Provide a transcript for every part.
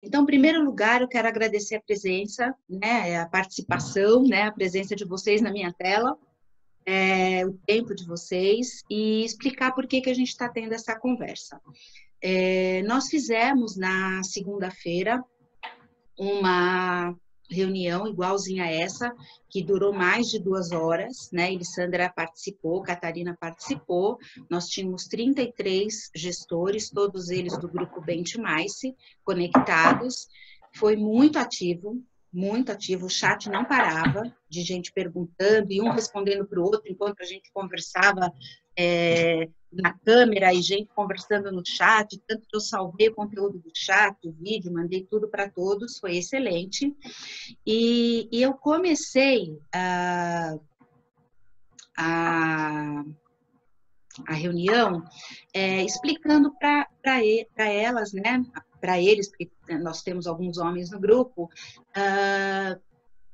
Então, em primeiro lugar, eu quero agradecer a presença, né, a participação, né, a presença de vocês na minha tela, o tempo de vocês e explicar por que a gente está tendo essa conversa. Nós fizemos na segunda-feira uma reunião igualzinha a essa, que durou mais de 2 horas, né? Elisandra participou, Catarina participou, nós tínhamos 33 gestores, todos eles do grupo Benchmice, conectados, foi muito ativo, o chat não parava, de gente perguntando, e um respondendo para o outro, enquanto a gente conversava na câmera, e gente conversando no chat, tanto que eu salvei o conteúdo do chat, o vídeo, mandei tudo para todos, foi excelente. E eu comecei a reunião explicando para elas, né, para eles, porque nós temos alguns homens no grupo,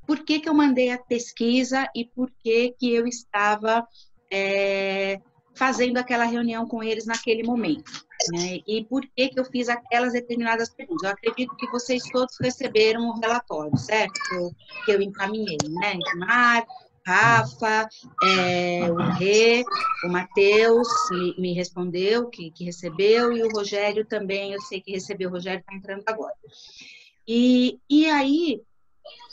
por que eu mandei a pesquisa e por que eu estava fazendo aquela reunião com eles naquele momento, né? E por que eu fiz aquelas determinadas perguntas. Eu acredito que vocês todos receberam o relatório, certo? Que eu encaminhei, né? Mar, Rafa, o Rê, o Matheus me respondeu que recebeu, e o Rogério também, eu sei que recebeu, o Rogério está entrando agora. E aí,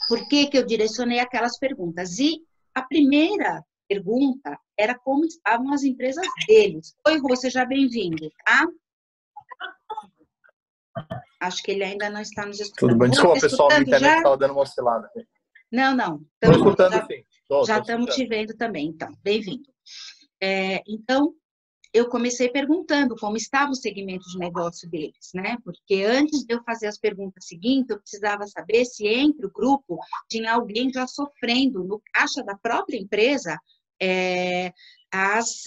por que eu direcionei aquelas perguntas? E a primeira pergunta era como estavam as empresas deles. Oi, Rô, seja bem-vindo, tá? Acho que ele ainda não está nos escutando. Tudo bem, desculpa, pessoal, minha internet estava dando uma oscilada. Não. Estou escutando, sim. Já estamos te vendo também, então, bem-vindo. Então, eu comecei perguntando como estava o segmento de negócio deles, né? Porque antes de eu fazer as perguntas seguintes, eu precisava saber se entre o grupo tinha alguém já sofrendo no caixa da própria empresa as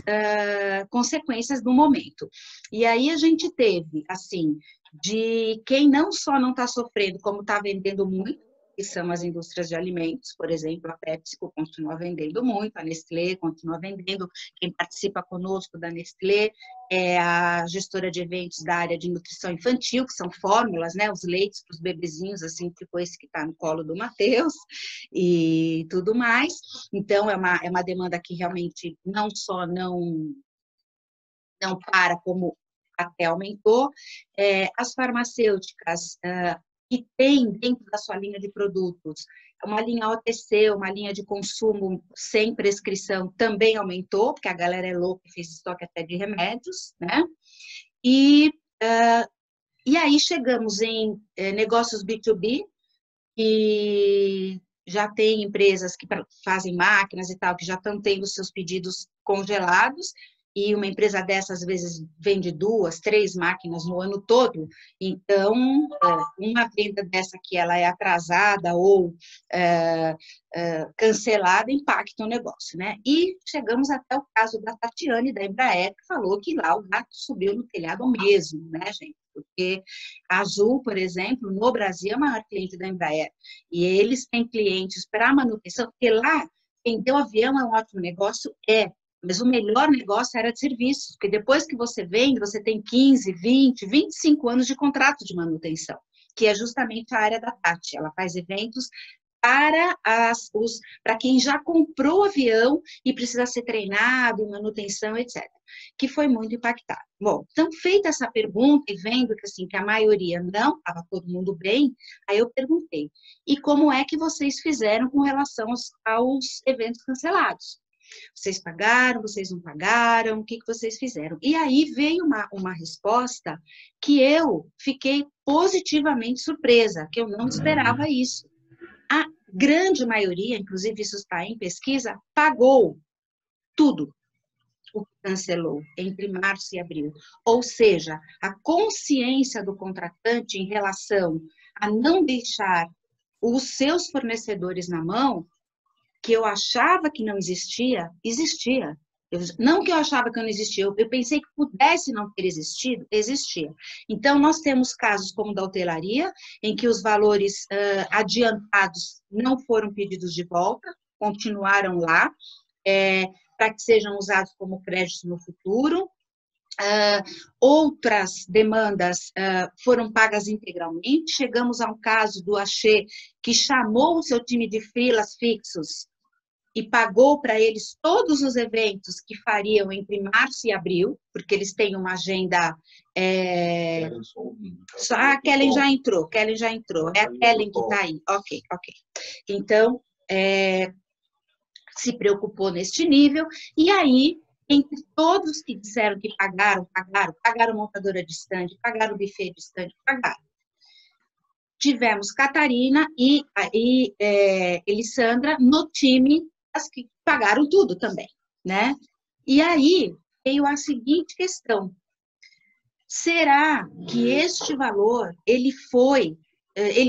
consequências do momento. E aí a gente teve, assim, de quem não só não está sofrendo, como está vendendo muito, que são as indústrias de alimentos, por exemplo, a PepsiCo continua vendendo muito, a Nestlé continua vendendo, quem participa conosco da Nestlé é a gestora de eventos da área de nutrição infantil, que são fórmulas, né, os leites para os bebezinhos, assim, tipo esse que está no colo do Matheus, e tudo mais. Então, é uma demanda que realmente não só não para, como até aumentou. As farmacêuticas, que tem dentro da sua linha de produtos uma linha OTC, uma linha de consumo sem prescrição, também aumentou, porque a galera é louca e fez estoque até de remédios, né? E aí chegamos em negócios B2B, que já tem empresas que fazem máquinas e tal, que já estão tendo seus pedidos congelados, e uma empresa dessa, às vezes, vende 2, 3 máquinas no ano todo, então, uma venda dessa que ela é atrasada ou cancelada, impacta o negócio, né? E chegamos até o caso da Tatiane, da Embraer, que falou que lá o gato subiu no telhado mesmo, né, gente? Porque a Azul, por exemplo, no Brasil, é a maior cliente da Embraer, e eles têm clientes para manutenção, porque lá, vender o avião é um ótimo negócio, mas o melhor negócio era de serviços, porque depois que você vende, você tem 15, 20, 25 anos de contrato de manutenção, que é justamente a área da Tati. Ela faz eventos para quem já comprou o avião e precisa ser treinado, manutenção, etc., que foi muito impactado. Bom, então, feita essa pergunta e vendo que, assim, que a maioria não, estava todo mundo bem, aí eu perguntei, e como é que vocês fizeram com relação aos eventos cancelados? Vocês pagaram, vocês não pagaram, o que vocês fizeram? E aí veio uma resposta que eu fiquei positivamente surpresa, que eu não esperava isso. A grande maioria, inclusive isso está em pesquisa, pagou tudo o que cancelou entre março e abril. Ou seja, a consciência do contratante em relação a não deixar os seus fornecedores na mão, que eu achava que não existia, existia. Não que eu achava que não existia, eu pensei que pudesse não ter existido, existia. Então, nós temos casos como da hotelaria, em que os valores adiantados não foram pedidos de volta, continuaram lá, para que sejam usados como créditos no futuro. Outras demandas foram pagas integralmente. Chegamos a um caso do Axê que chamou o seu time de freelas fixos e pagou para eles todos os eventos que fariam entre março e abril, porque eles têm uma agenda... A Kellen já entrou, é a Kellen que está aí. Ok. Então, se preocupou neste nível, e aí, entre todos que disseram que pagaram montadora de stand, pagaram buffet de stand, pagaram. Tivemos Catarina e Elissandra no time, as que pagaram tudo também, né? E aí veio a seguinte questão: será que este valor, ele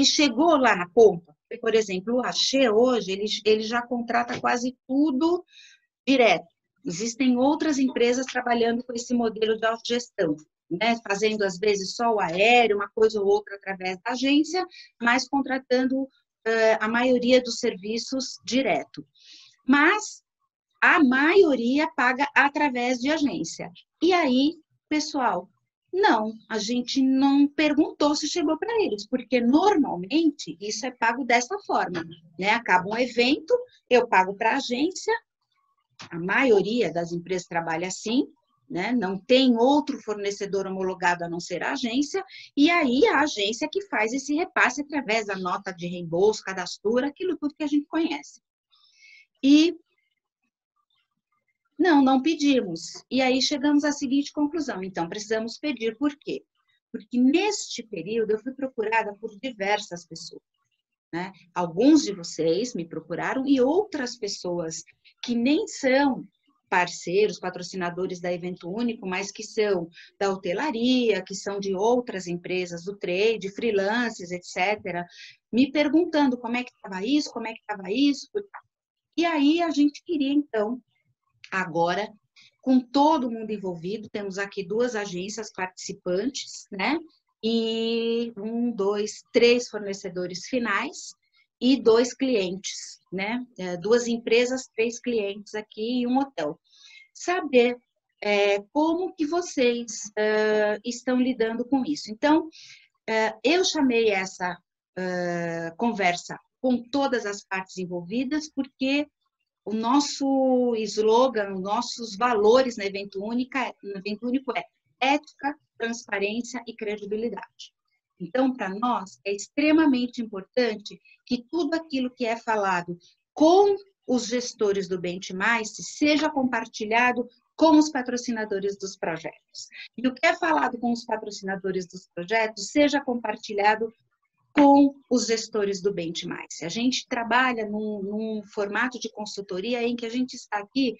chegou lá na ponta? Por exemplo, o Axê hoje, ele já contrata quase tudo direto. Existem outras empresas trabalhando com esse modelo de autogestão, né? Fazendo, às vezes, só o aéreo, uma coisa ou outra através da agência, mas contratando a maioria dos serviços direto. Mas a maioria paga através de agência. E aí, pessoal, não, a gente não perguntou se chegou para eles, porque normalmente isso é pago dessa forma, né? Acaba um evento, eu pago para a agência, a maioria das empresas trabalha assim, né? Não tem outro fornecedor homologado a não ser a agência, e aí a agência que faz esse repasse através da nota de reembolso, cadastro, aquilo tudo que a gente conhece. E não pedimos. E aí chegamos à seguinte conclusão: então, precisamos pedir. Por quê? Porque neste período eu fui procurada por diversas pessoas, né? Alguns de vocês me procuraram e outras pessoas que nem são parceiros, patrocinadores da Evento Único, mas que são da hotelaria, que são de outras empresas do trade, freelancers, etc., me perguntando como é que estava isso, E aí a gente queria, então, agora, com todo mundo envolvido, temos aqui 2 agências participantes, né? E 1, 2, 3 fornecedores finais e 2 clientes, né? 2 empresas, 3 clientes aqui e um hotel. Saber como que vocês estão lidando com isso. Então, eu chamei essa conversa com todas as partes envolvidas, porque o nosso slogan, os nossos valores no Evento Único é ética, transparência e credibilidade. Então, para nós, é extremamente importante que tudo aquilo que é falado com os gestores do Benchmark seja compartilhado com os patrocinadores dos projetos. E o que é falado com os patrocinadores dos projetos seja compartilhado com os gestores do Benchmark. A gente trabalha num formato de consultoria em que a gente está aqui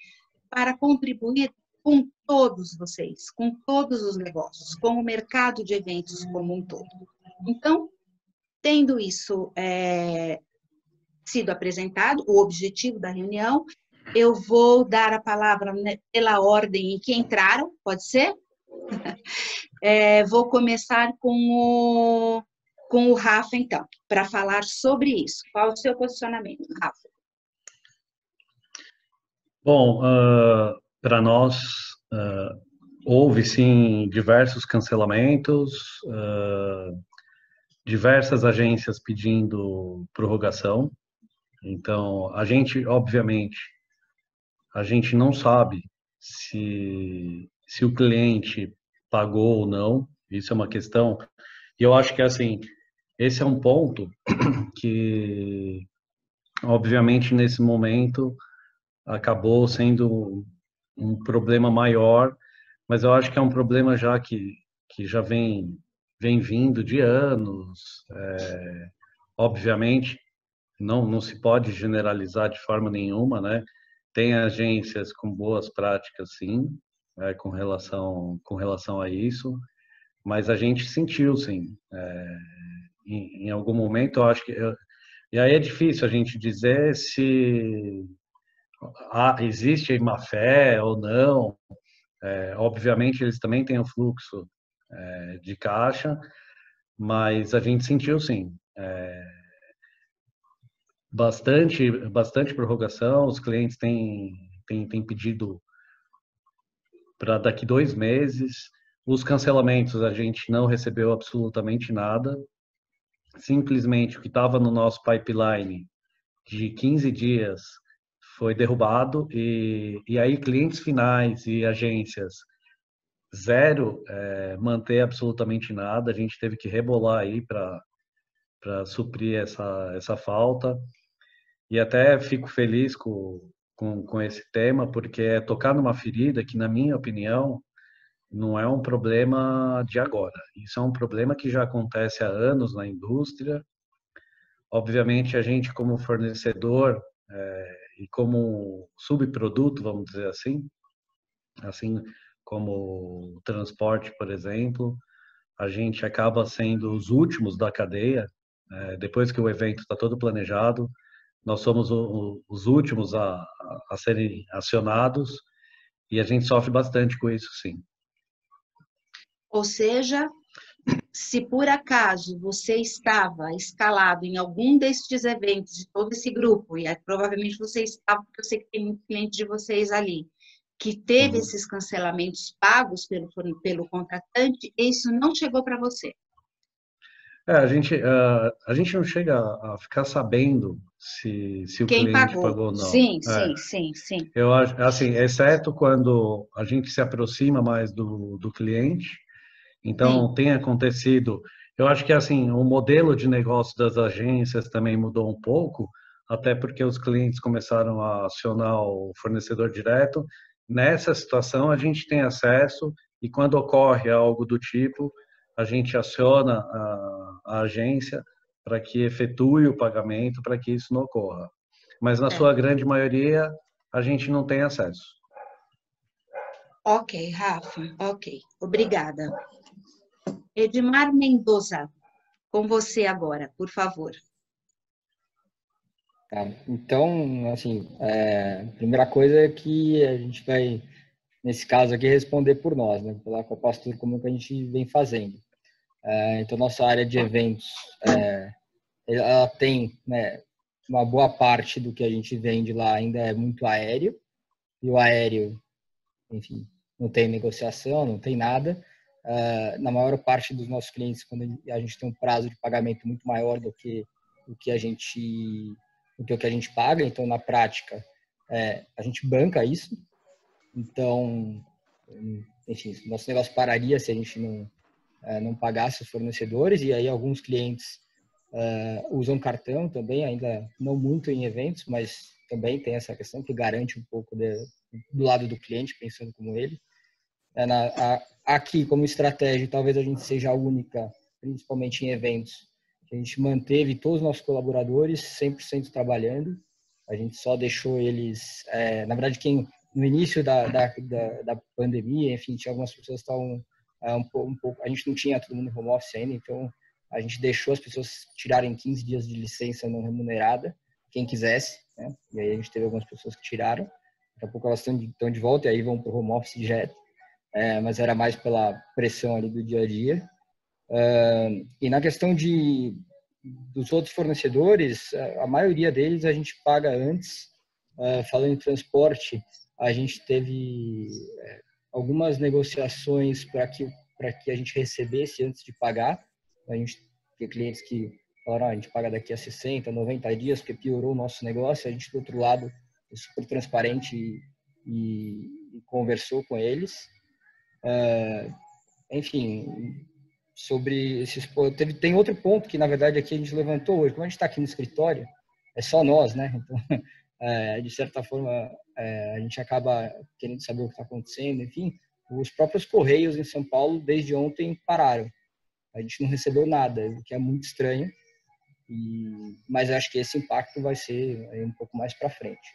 para contribuir com todos vocês, com todos os negócios, com o mercado de eventos como um todo. Então, tendo isso sido apresentado, o objetivo da reunião, eu vou dar a palavra pela ordem em que entraram, pode ser? Vou começar com o Rafa, então, para falar sobre isso. Qual o seu posicionamento, Rafa? Bom, para nós, houve, sim, diversos cancelamentos, diversas agências pedindo prorrogação. Então, a gente, obviamente, a gente não sabe se o cliente pagou ou não, isso é uma questão, e eu acho que, assim, esse é um ponto que, obviamente, nesse momento, acabou sendo um problema maior, mas eu acho que é um problema já que já vem vindo de anos. Obviamente, não se pode generalizar de forma nenhuma, né? Tem agências com boas práticas, sim, com relação a isso, mas a gente sentiu, sim. Em algum momento, eu acho que... E aí é difícil a gente dizer se existe má fé ou não. Obviamente, eles também têm o fluxo de caixa, mas a gente sentiu, sim, bastante prorrogação. Os clientes têm pedido para daqui 2 meses. Os cancelamentos a gente não recebeu absolutamente nada. Simplesmente o que estava no nosso pipeline de 15 dias foi derrubado e aí clientes finais e agências zero manter absolutamente nada. A gente teve que rebolar aí para suprir essa falta. E até fico feliz com esse tema, porque é tocar numa ferida que, na minha opinião, não é um problema de agora. Isso é um problema que já acontece há anos na indústria. Obviamente, a gente, como fornecedor e como subproduto, vamos dizer assim como o transporte, por exemplo, a gente acaba sendo os últimos da cadeia. Depois que o evento está todo planejado, nós somos os últimos a serem acionados e a gente sofre bastante com isso, sim. Ou seja, se por acaso você estava escalado em algum destes eventos de todo esse grupo, e provavelmente você estava, porque eu sei que tem muito cliente de vocês ali, que teve esses cancelamentos pagos pelo contratante, isso não chegou para você. A gente não chega a ficar sabendo se o Quem cliente pagou? pagou ou não. Sim, sim. Eu acho, assim, exceto quando a gente se aproxima mais do cliente. Então, Sim. tem acontecido. Eu acho que, assim, o modelo de negócio das agências também mudou um pouco, até porque os clientes começaram a acionar o fornecedor direto. Nessa situação, a gente tem acesso e quando ocorre algo do tipo, a gente aciona a agência para que efetue o pagamento, para que isso não ocorra. Mas, na sua grande maioria, a gente não tem acesso. Ok, Rafa, ok. Obrigada. Edmar Mendoza, com você agora, por favor. Tá. Então, assim, a primeira coisa é que a gente vai, nesse caso aqui, responder por nós, né? Pela Copastur, como que a gente vem fazendo. Então, nossa área de eventos, ela tem, né, uma boa parte do que a gente vende lá ainda é muito aéreo, e o aéreo, enfim, não tem negociação, não tem nada. Na maior parte dos nossos clientes, quando a gente tem um prazo de pagamento muito maior do que o que a gente paga, então na prática a gente banca isso. Então, enfim, nosso negócio pararia se a gente não pagasse os fornecedores, e aí alguns clientes usam cartão também, ainda não muito em eventos, mas também tem essa questão que garante um pouco do lado do cliente, pensando como ele. Aqui, como estratégia, talvez a gente seja a única, principalmente em eventos, que a gente manteve todos os nossos colaboradores 100% trabalhando. A gente só deixou eles... na verdade, no início da pandemia, enfim, tinha algumas pessoas que estavam um pouco... A gente não tinha todo mundo home office ainda, então a gente deixou as pessoas tirarem 15 dias de licença não remunerada, quem quisesse, né? E aí a gente teve algumas pessoas que tiraram. Daqui a pouco elas estão de volta e aí vão para o home office direto. Mas era mais pela pressão ali do dia a dia. E na questão dos outros fornecedores, a maioria deles a gente paga antes. Falando em transporte, a gente teve algumas negociações para que a gente recebesse antes de pagar. A gente tem clientes que falaram, a gente paga daqui a 60, 90 dias, porque piorou o nosso negócio. A gente, do outro lado, é super transparente e conversou com eles. Enfim, sobre esses... Tem outro ponto que, na verdade, aqui a gente levantou hoje. Como a gente está aqui no escritório, é só nós, né? Então, de certa forma, a gente acaba querendo saber o que está acontecendo. Enfim, os próprios Correios em São Paulo, desde ontem, pararam. A gente não recebeu nada, o que é muito estranho. Mas eu acho que esse impacto vai ser um pouco mais para frente.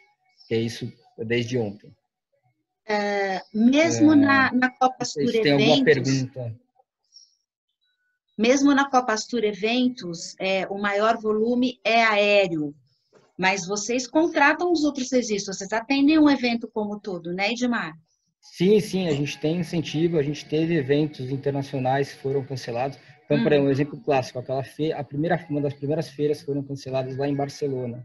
Que é isso desde ontem. Mesmo na Copastur Eventos... Tem alguma pergunta? Mesmo na Copastur Eventos, o maior volume é aéreo, mas vocês contratam os outros serviços, vocês atendem um evento como todo, né, Edmar? Sim, a gente tem incentivo, a gente teve eventos internacionais que foram cancelados. Então, por exemplo, um exemplo clássico, uma das primeiras feiras foram canceladas lá em Barcelona.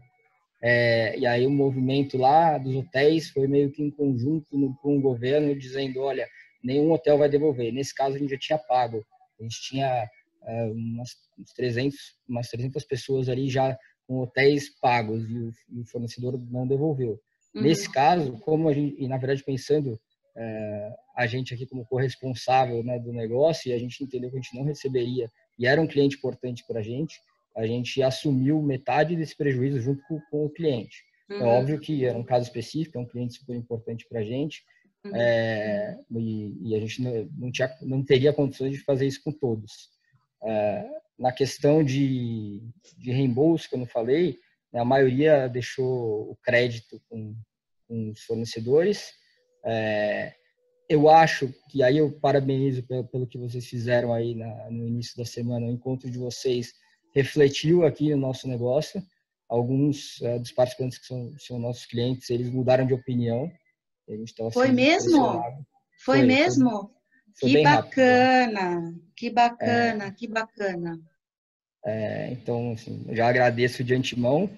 E aí o movimento lá dos hotéis foi meio que em conjunto com o governo, dizendo, olha, nenhum hotel vai devolver. Nesse caso, a gente já tinha pago. A gente tinha umas 300 pessoas ali já com hotéis pagos e o fornecedor não devolveu. Nesse caso, como a gente, e na verdade pensando a gente aqui como corresponsável, né, do negócio, e a gente entendeu que a gente não receberia, e era um cliente importante para a gente assumiu metade desse prejuízo junto com o cliente. É óbvio que era um caso específico, é um cliente super importante para a gente, e a gente não teria condições de fazer isso com todos. Na questão de reembolso, que eu não falei, a maioria deixou o crédito com os fornecedores. Eu acho que aí eu parabenizo pelo que vocês fizeram aí no início da semana. O encontro de vocês refletiu aqui no nosso negócio. Alguns dos participantes que são nossos clientes, eles mudaram de opinião. A gente estava Foi mesmo? Foi mesmo? Que bacana, que bacana, que bacana. Então, assim, já agradeço de antemão.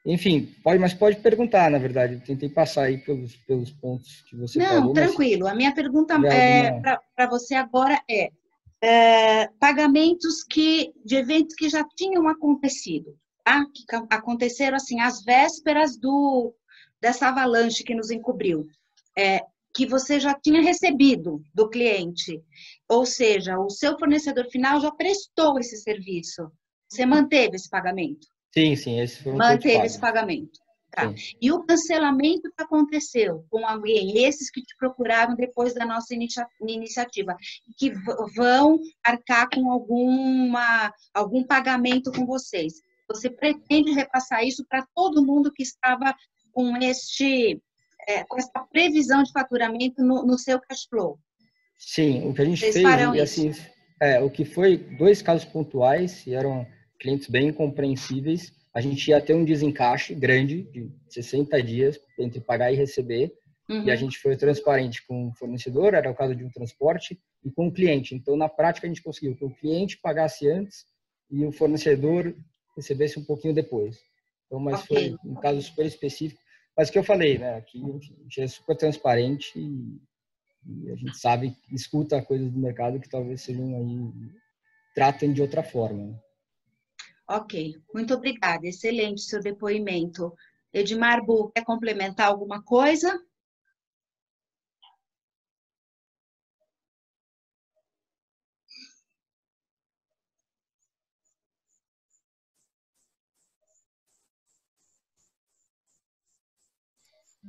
Enfim, pode perguntar, na verdade. Eu tentei passar aí pelos pontos que você falou. Não, tranquilo. A minha pergunta para você agora pagamentos de eventos que já tinham acontecido, tá? Que aconteceram assim às vésperas dessa avalanche que nos encobriu, que você já tinha recebido do cliente, ou seja, o seu fornecedor final já prestou esse serviço. Você manteve esse pagamento? Sim, esse foi manteve esse pagamento. Tá. Sim. E o cancelamento que aconteceu com alguém, esses que te procuraram depois da nossa iniciativa, que vão arcar com algum pagamento com vocês. Você pretende repassar isso para todo mundo que estava com essa previsão de faturamento no seu cash flow? Sim, o que a gente Vocês fez, farão assim, isso? o que foi 2 casos pontuais, e eram clientes bem compreensíveis. A gente ia ter um desencaixe grande de 60 dias entre pagar e receber, e a gente foi transparente com o fornecedor, era o caso de um transporte, e com o cliente. Então, na prática, a gente conseguiu que o cliente pagasse antes e o fornecedor recebesse um pouquinho depois. Então, mas foi um caso super específico. Mas o que eu falei, né? Aqui a gente é super transparente e a gente sabe, escuta coisas do mercado que talvez sejam aí, tratem de outra forma, né? Ok, muito obrigada. Excelente seu depoimento. Edmar Bu, quer complementar alguma coisa?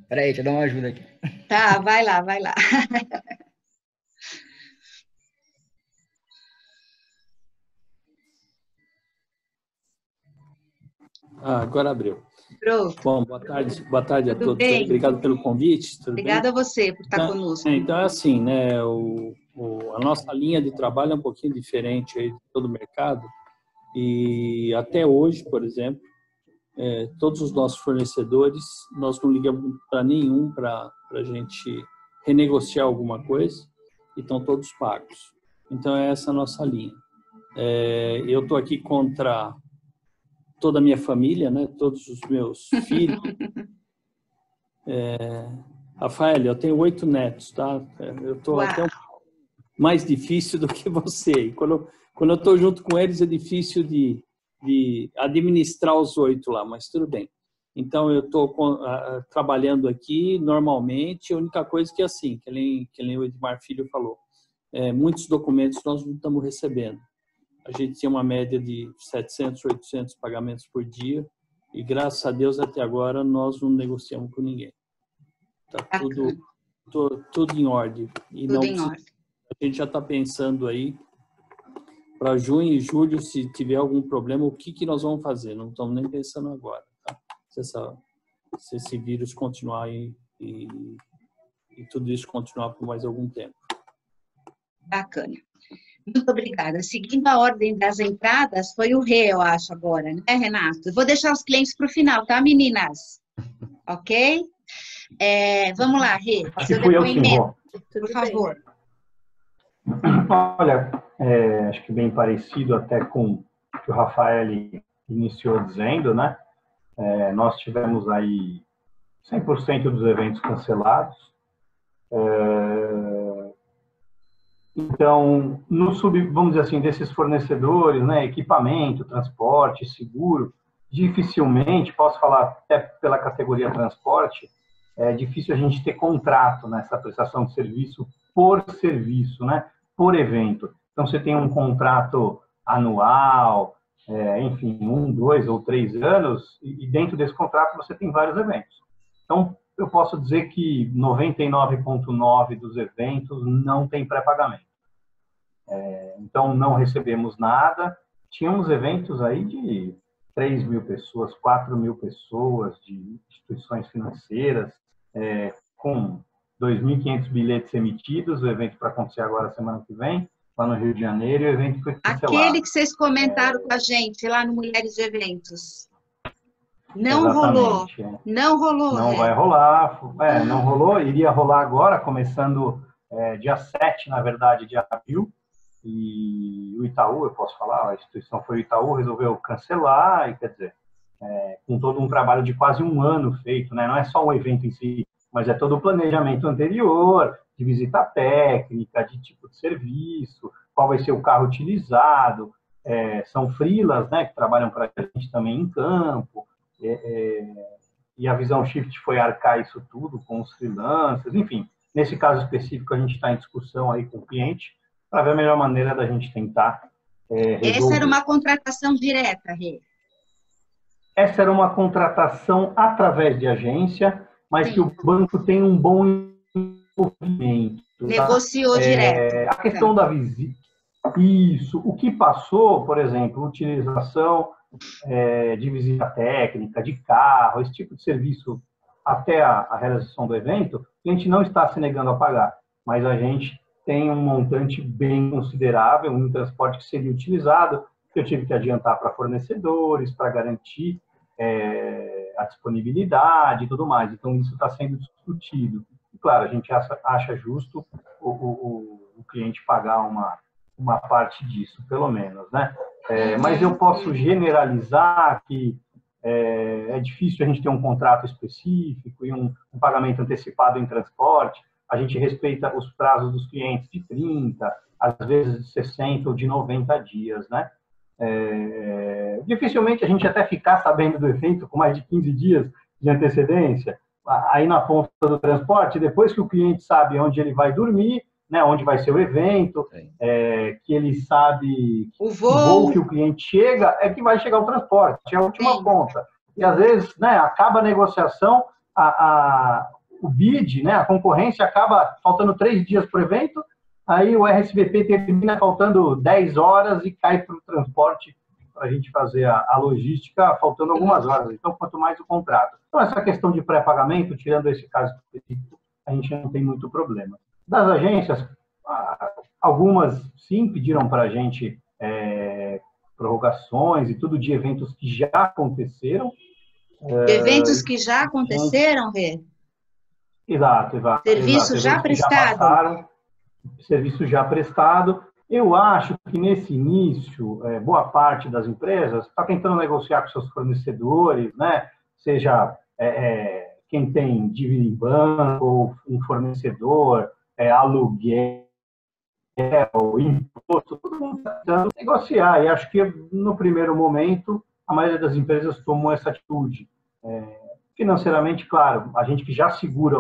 Peraí, deixa eu dar uma ajuda aqui. Tá, vai lá, vai lá. Agora abriu. Pronto. Bom, boa tarde a todos. Bem? Obrigado pelo convite. Obrigada a você por estar conosco. Então, é assim, né? A nossa linha de trabalho é um pouquinho diferente aí de todo o mercado. E até hoje, por exemplo, todos os nossos fornecedores, nós não ligamos para nenhum para a gente renegociar alguma coisa e estão todos pagos. Então, é essa a nossa linha. Eu estou aqui contra toda a minha família, né? Todos os meus filhos. Rafael, eu tenho 8 netos, tá? Eu estou até mais difícil do que você. E quando eu estou junto com eles, é difícil de administrar os 8 lá, mas tudo bem. Então, eu estou trabalhando aqui normalmente. A única coisa que é assim, que nem o Edmar Filho falou, muitos documentos nós não estamos recebendo. A gente tinha uma média de 700, 800 pagamentos por dia e, graças a Deus, até agora, nós não negociamos com ninguém. Está tudo em ordem. E tudo em ordem. A gente já está pensando aí, para junho e julho, se tiver algum problema, o que nós vamos fazer? Não estamos nem pensando agora. Tá? Se esse vírus continuar aí e tudo isso continuar por mais algum tempo. Bacana. Muito obrigada. Seguindo a ordem das entradas, foi o Rê, eu acho, agora, né, Renato? Eu vou deixar os clientes para o final, tá, meninas? Ok? Vamos lá, Rê. Seu depoimento, por favor. Olha, acho que bem parecido até com o que o Rafael e iniciou dizendo, né? Nós tivemos aí 100% dos eventos cancelados. Então, vamos dizer assim, desses fornecedores, né, equipamento, transporte, seguro, dificilmente, posso falar até pela categoria transporte, é difícil a gente ter contrato nessa prestação de serviço, né, por evento. Então, você tem um contrato anual, enfim, 1, 2 ou 3 anos, e dentro desse contrato você tem vários eventos. Então, eu posso dizer que 99,9% dos eventos não tem pré-pagamento. Então, não recebemos nada. Tínhamos eventos aí de 3 mil pessoas, 4 mil pessoas, de instituições financeiras, com 2.500 bilhetes emitidos, o evento para acontecer agora semana que vem, lá no Rio de Janeiro, e o evento foi cancelado. Aquele que vocês comentaram com a gente lá no Mulheres de Eventos. Não Exatamente, rolou. Não rolou. Não vai rolar. Não rolou. Iria rolar agora, começando dia 7, na verdade, de abril. E o Itaú, eu posso falar, a instituição foi o Itaú, resolveu cancelar, e quer dizer, com todo um trabalho de quase um ano feito, né? Não é só um evento em si, mas é todo o planejamento anterior, de visita técnica, de tipo de serviço, qual vai ser o carro utilizado, são freelas, né, que trabalham para a gente também em campo, e a Visão Shift foi arcar isso tudo com os freelancers, enfim, nesse caso específico a gente está em discussão aí com o cliente para ver a melhor maneira da gente tentar resolver. Essa era uma contratação direta, Rê? Essa era uma contratação através de agência, mas sim, que o banco tem um bom envolvimento. Negociou direto. A questão da visita. Isso. O que passou, por exemplo, utilização de visita técnica, de carro, esse tipo de serviço até a realização do evento, a gente não está se negando a pagar, mas a gente tem um montante bem considerável, um transporte que seria utilizado, que eu tive que adiantar para fornecedores, para garantir a disponibilidade e tudo mais. Então, isso está sendo discutido. E, claro, a gente acha justo o cliente pagar uma parte disso, pelo menos, né? Mas eu posso generalizar que é difícil a gente ter um contrato específico e um pagamento antecipado em transporte. A gente respeita os prazos dos clientes de 30, às vezes de 60 ou de 90 dias, né? Dificilmente a gente até ficar sabendo do evento com mais de 15 dias de antecedência. Aí na ponta do transporte, depois que o cliente sabe onde ele vai dormir, né, onde vai ser o evento, que ele sabe o voo que o cliente chega, é que vai chegar o transporte, é a última ponta. E às vezes, né, acaba a negociação, o bid, né, a concorrência acaba faltando 3 dias para o evento, aí o RSVP termina faltando 10 horas e cai para o transporte para a gente fazer a logística faltando algumas horas. Então, quanto mais o contrato. Então, essa questão de pré-pagamento, tirando esse caso específico, a gente não tem muito problema. Das agências, algumas sim pediram para a gente prorrogações e tudo de eventos que já aconteceram. Eventos que já aconteceram, Rê? Exato. Serviço já prestado? Serviço já prestado. Eu acho que nesse início, boa parte das empresas está tentando negociar com seus fornecedores, né? Seja quem tem dívida em banco, ou um fornecedor, aluguel, imposto, todo mundo está tentando negociar. E acho que no primeiro momento a maioria das empresas tomou essa atitude. Financeiramente, claro, a gente que já segura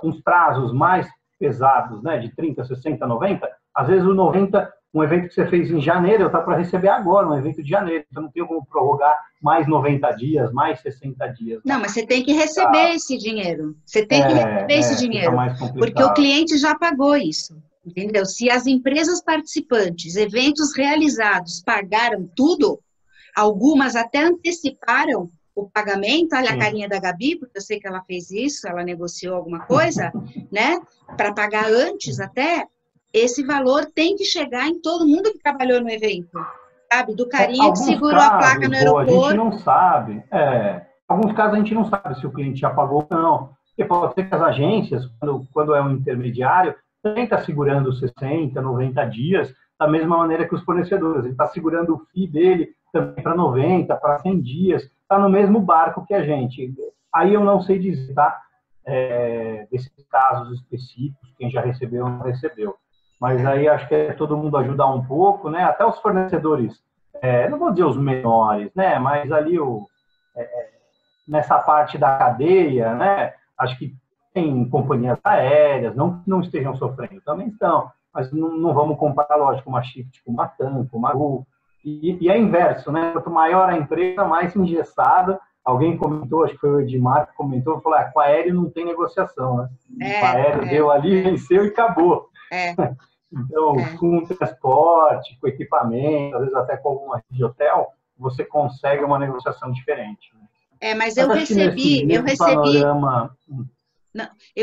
uns prazos mais pesados, né, de 30, 60, 90, às vezes o 90, um evento que você fez em janeiro, eu estou para receber agora, um evento de janeiro, então não tenho como prorrogar mais 90 dias, mais 60 dias. Não, mas você tem que receber esse dinheiro. Você tem que receber esse dinheiro, porque o cliente já pagou isso, entendeu? Se as empresas participantes, eventos realizados, pagaram tudo, algumas até anteciparam o pagamento, olha a carinha da Gabi, porque eu sei que ela fez isso, ela negociou alguma coisa, né, para pagar antes até, esse valor tem que chegar em todo mundo que trabalhou no evento, sabe? Do carinha que segurou a placa no aeroporto. A gente não sabe, alguns casos a gente não sabe se o cliente já pagou ou não, porque pode ser que as agências, quando é um intermediário, também está segurando 60, 90 dias, da mesma maneira que os fornecedores. Ele está segurando o FII dele também para 90, para 100 dias, está no mesmo barco que a gente. Aí eu não sei dizer, tá? Desses casos específicos, quem já recebeu ou não recebeu. Mas aí acho que todo mundo ajudar um pouco, né? Até os fornecedores, não vou dizer os menores, né? Mas ali nessa parte da cadeia, né? Acho que tem companhias aéreas, não estejam sofrendo, também estão, mas não vamos comparar, lógico, uma Shift com uma TAM, com uma Gol. E é inverso, né? Quanto maior a empresa, mais engessada. Alguém comentou, acho que foi o Edmar que comentou, falou, com a aéreo não tem negociação, né? O aéreo deu ali, venceu e acabou. Então, com transporte, com equipamento, às vezes até com alguma rede de hotel, você consegue uma negociação diferente. Né? Mas eu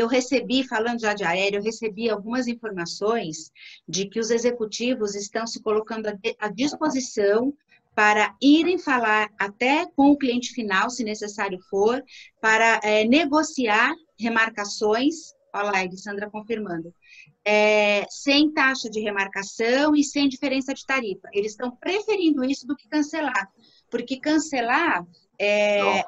recebi, falando já de aéreo, eu recebi algumas informações de que os executivos estão se colocando à disposição para irem falar até com o cliente final, se necessário for, para negociar remarcações, olha lá, a Elisandra confirmando, sem taxa de remarcação e sem diferença de tarifa. Eles estão preferindo isso do que cancelar, porque cancelar,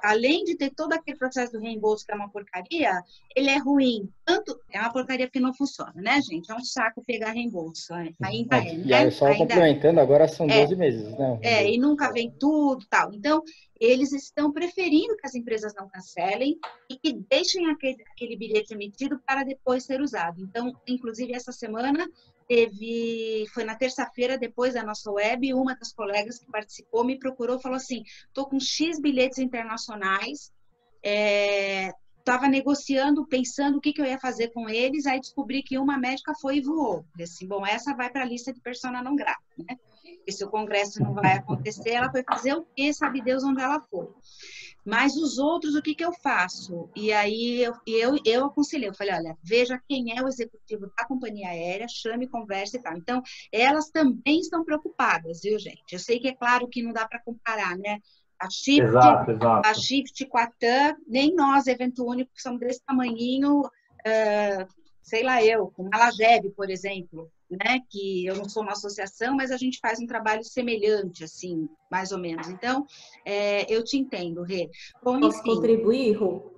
além de ter todo aquele processo do reembolso, que é uma porcaria, ele é ruim. Tanto é uma porcaria que não funciona, né, gente? É um saco pegar reembolso. Ainda né? E aí, só complementando, agora são 12 meses, né? E nunca vem tudo, tal. Então, eles estão preferindo que as empresas não cancelem e que deixem aquele bilhete emitido para depois ser usado. Então, inclusive, essa semana foi na terça-feira, depois da nossa web, uma das colegas que participou me procurou e falou assim, estou com X bilhetes internacionais, estava negociando, pensando o que eu ia fazer com eles, aí descobri que uma médica foi e voou. Falei assim, bom, essa vai para a lista de persona não grata, né? Porque se o congresso não vai acontecer, ela foi fazer o quê? Sabe Deus onde ela foi. Mas os outros, o que eu faço? E aí eu aconselhei, eu falei, olha, veja quem é o executivo da companhia aérea, chame, converse e tal. Então, elas também estão preocupadas, viu, gente? Eu sei que é claro que não dá para comparar, né? A Shift com a TAM, nem nós, Evento Único, que somos desse tamanhinho, sei lá com a Lageb, por exemplo, né? Que eu não sou uma associação, mas a gente faz um trabalho semelhante, assim, mais ou menos. Então, eu te entendo, Rê. Bom, posso contribuir, Rô?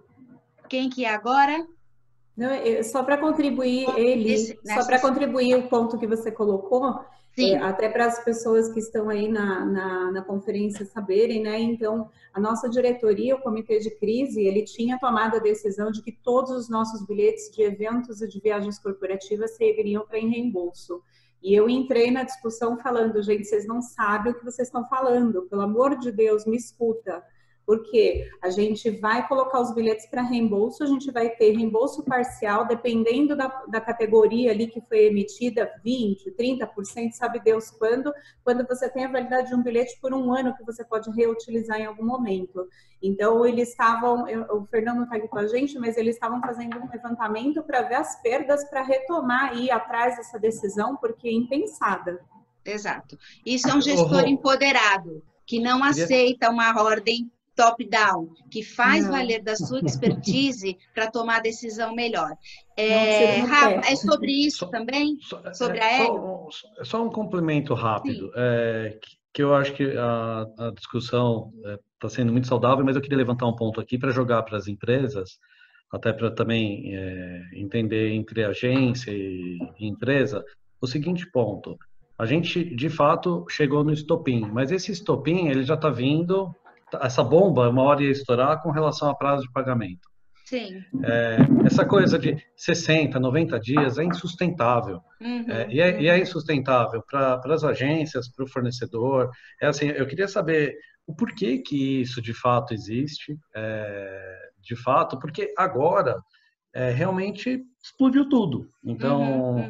Quem que é agora? Não, só para contribuir, só para contribuir o ponto que você colocou, até para as pessoas que estão aí na conferência saberem, né? Então, a nossa diretoria, o comitê de crise, ele tinha tomado a decisão de que todos os nossos bilhetes de eventos e de viagens corporativas seguiriam para reembolso. E eu entrei na discussão falando, gente, vocês não sabem o que vocês estão falando, pelo amor de Deus, me escuta. Porque a gente vai colocar os bilhetes para reembolso, a gente vai ter reembolso parcial, dependendo da categoria ali que foi emitida, 20%, 30%, sabe Deus quando você tem a validade de um bilhete por 1 ano que você pode reutilizar em algum momento. Então, eles estavam, o Fernando está aqui com a gente, mas eles estavam fazendo um levantamento para ver as perdas para retomar aí atrás dessa decisão, porque é impensada. Exato. Isso é um gestor empoderado, que não aceita uma ordem top-down, que faz valer da sua expertise para tomar a decisão melhor. Rafa, é sobre isso também? Sobre aéreo? Só um complemento rápido, que eu acho que a discussão está sendo muito saudável, mas eu queria levantar um ponto aqui para jogar para as empresas, até para também entender entre agência e empresa, o seguinte ponto. A gente, de fato, chegou no estopim, mas esse estopim ele já está vindo... Essa bomba, uma hora ia estourar com relação a prazo de pagamento. Sim. Essa coisa de 60, 90 dias é insustentável. E é insustentável para as agências, para o fornecedor. Assim, eu queria saber o porquê que isso de fato existe. De fato, porque agora realmente explodiu tudo. Então...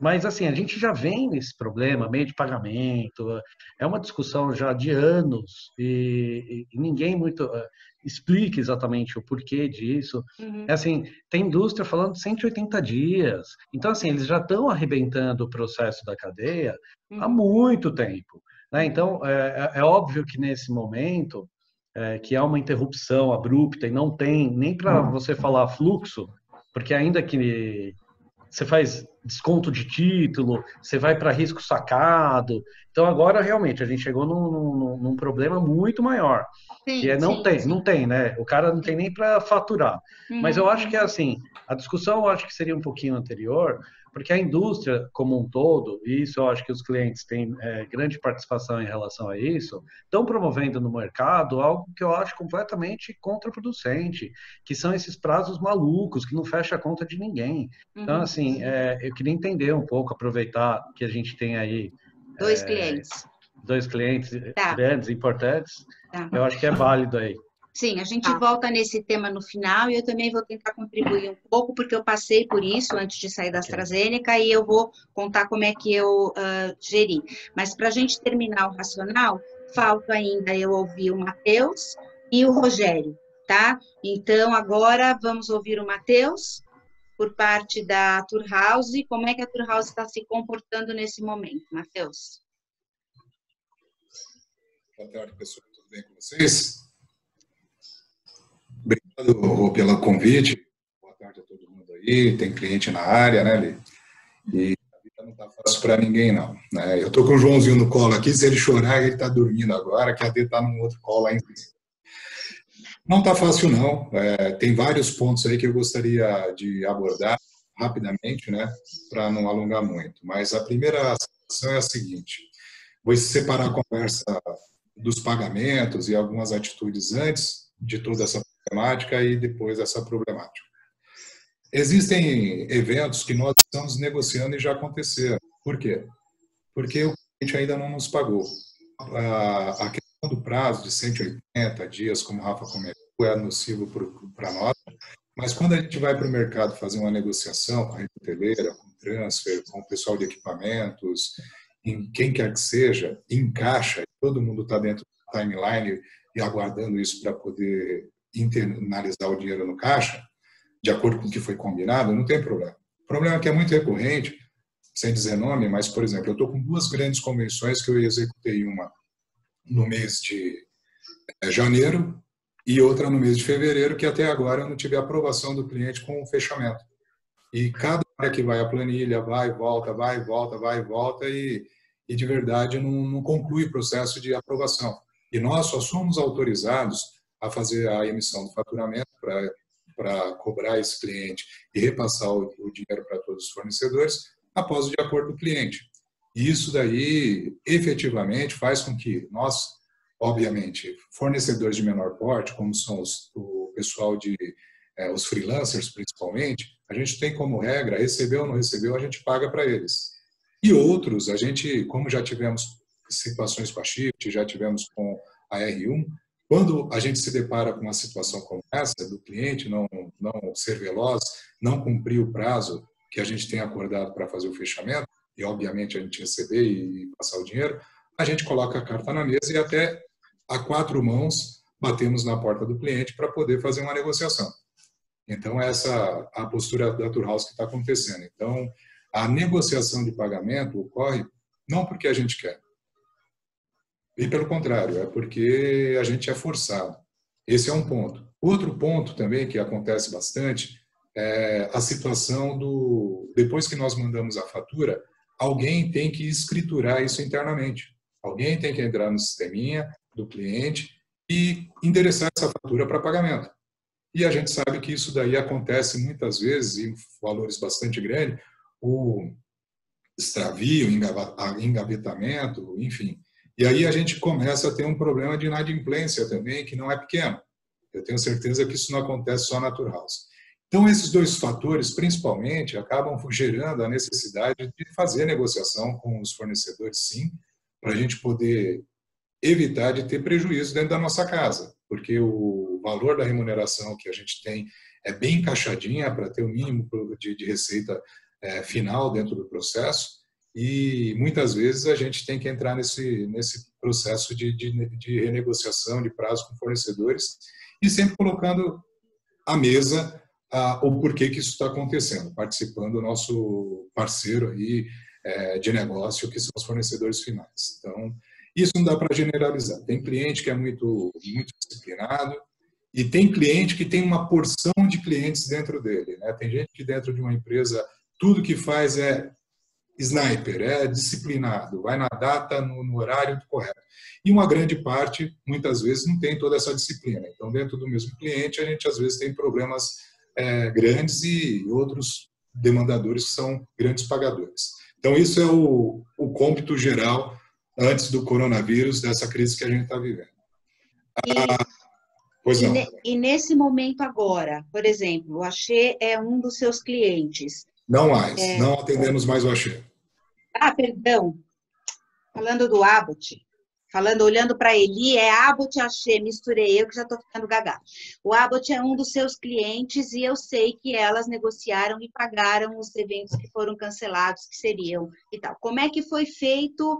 Mas, assim, a gente já vem nesse problema, meio de pagamento, é uma discussão já de anos e ninguém muito explica exatamente o porquê disso. Assim, tem indústria falando de 180 dias. Então, assim, eles já estão arrebentando o processo da cadeia há muito tempo. Né? Então, é óbvio que nesse momento, que há uma interrupção abrupta e não tem nem para você falar fluxo, porque ainda que você faz desconto de título, você vai para risco sacado. Então, agora, realmente, a gente chegou num problema muito maior. Sim, Que é, não tem, né? O cara não tem nem para faturar. Mas eu acho que, assim, a discussão eu acho que seria um pouquinho anterior, porque a indústria como um todo, e isso eu acho que os clientes têm grande participação em relação a isso, estão promovendo no mercado algo que eu acho completamente contraproducente, que são esses prazos malucos, que não fecha a conta de ninguém. Então, assim, eu queria entender um pouco, aproveitar que a gente tem aí dois clientes grandes, importantes, eu acho que é válido aí. Sim, a gente volta nesse tema no final e eu também vou tentar contribuir um pouco, porque eu passei por isso antes de sair da AstraZeneca e eu vou contar como é que eu geri. Mas para a gente terminar o racional, falta ainda eu ouvir o Matheus e o Rogério, tá? Então, agora vamos ouvir o Matheus por parte da Turhouse. Como é que a Turhouse está se comportando nesse momento, Matheus? Boa tarde, pessoal. Tudo bem com vocês? Obrigado pelo convite. Boa tarde a todo mundo aí. Tem cliente na área, né, Lê? E a vida não está fácil para ninguém, não. Né? Eu estou com o Joãozinho no colo aqui. Se ele chorar, ele está dormindo agora, que a Dê está num outro colo ainda. Não está fácil, não. Tem vários pontos aí que eu gostaria de abordar rapidamente, né, para não alongar muito. Mas a primeira situação é a seguinte. Vou separar a conversa dos pagamentos e algumas atitudes antes de toda essa problemática e depois dessa problemática. Existem eventos que nós estamos negociando e já aconteceram. Por quê? Porque o cliente ainda não nos pagou. A questão do prazo de 180 dias, como o Rafa comentou, é nocivo para nós, mas quando a gente vai para o mercado fazer uma negociação com a reteleira, com o transfer, com o pessoal de equipamentos, em quem quer que seja, em caixa, todo mundo está dentro do timeline e aguardando isso para poder internalizar o dinheiro no caixa, de acordo com o que foi combinado, não tem problema. O problema é que é muito recorrente, sem dizer nome, mas, por exemplo, eu estou com duas grandes convenções que eu executei, uma no mês de janeiro e outra no mês de fevereiro, que até agora eu não tive a aprovação do cliente com o fechamento. E cada hora que vai a planilha, vai e volta, vai e volta, vai e volta, e de verdade não conclui o processo de aprovação. E nós só somos autorizados a fazer a emissão do faturamento para cobrar esse cliente e repassar o dinheiro para todos os fornecedores após o de acordo do cliente. E isso daí, efetivamente, faz com que nós, obviamente, fornecedores de menor porte, como são o pessoal os freelancers principalmente, a gente tem como regra, recebeu ou não recebeu, a gente paga para eles. E outros, a gente, como já tivemos situações com a Shift, já tivemos com a R1, quando a gente se depara com uma situação como essa, do cliente não ser veloz, não cumprir o prazo que a gente tem acordado para fazer o fechamento, e obviamente a gente receber e passar o dinheiro, a gente coloca a carta na mesa e até a 4 mãos batemos na porta do cliente para poder fazer uma negociação. Então, essa é a postura da Turhouse que está acontecendo. Então, a negociação de pagamento ocorre não porque a gente quer, e pelo contrário, é porque a gente é forçado. Esse é um ponto. Outro ponto também que acontece bastante é a situação depois que nós mandamos a fatura, alguém tem que escriturar isso internamente. Alguém tem que entrar no sisteminha do cliente e endereçar essa fatura para pagamento. E a gente sabe que isso daí acontece muitas vezes, em valores bastante grandes, o extravio, engavetamento, enfim. E aí a gente começa a ter um problema de inadimplência também, que não é pequeno. Eu tenho certeza que isso não acontece só na Turhouse. Então, esses dois fatores, principalmente, acabam gerando a necessidade de fazer negociação com os fornecedores, sim, para a gente poder evitar de ter prejuízo dentro da nossa casa, porque o valor da remuneração que a gente tem é bem encaixadinha para ter o mínimo de receita final dentro do processo, e muitas vezes a gente tem que entrar nesse processo de renegociação de prazo com fornecedores e sempre colocando à mesa o porquê que isso está acontecendo, participando do nosso parceiro aí de negócio, que são os fornecedores finais. Então, isso não dá para generalizar. Tem cliente que é muito disciplinado e tem cliente que tem uma porção de clientes dentro dele, né? Tem gente que dentro de uma empresa tudo que faz é sniper, é disciplinado, vai na data, no horário correto. E uma grande parte, muitas vezes, não tem toda essa disciplina. Então, dentro do mesmo cliente, a gente às vezes tem problemas grandes e outros demandadores que são grandes pagadores. Então, isso é o cômpito geral antes do coronavírus, dessa crise que a gente está vivendo. Pois não. E nesse momento agora, por exemplo, o Axê é um dos seus clientes. Não mais, não atendemos mais o Axê. Ah, perdão. Falando do Abbott, olhando para Eli, é Abbott e Axê, misturei eu que já estou ficando gaga. O Abbott é um dos seus clientes e eu sei que elas negociaram e pagaram os eventos que foram cancelados, que seriam e tal. Como é que foi feito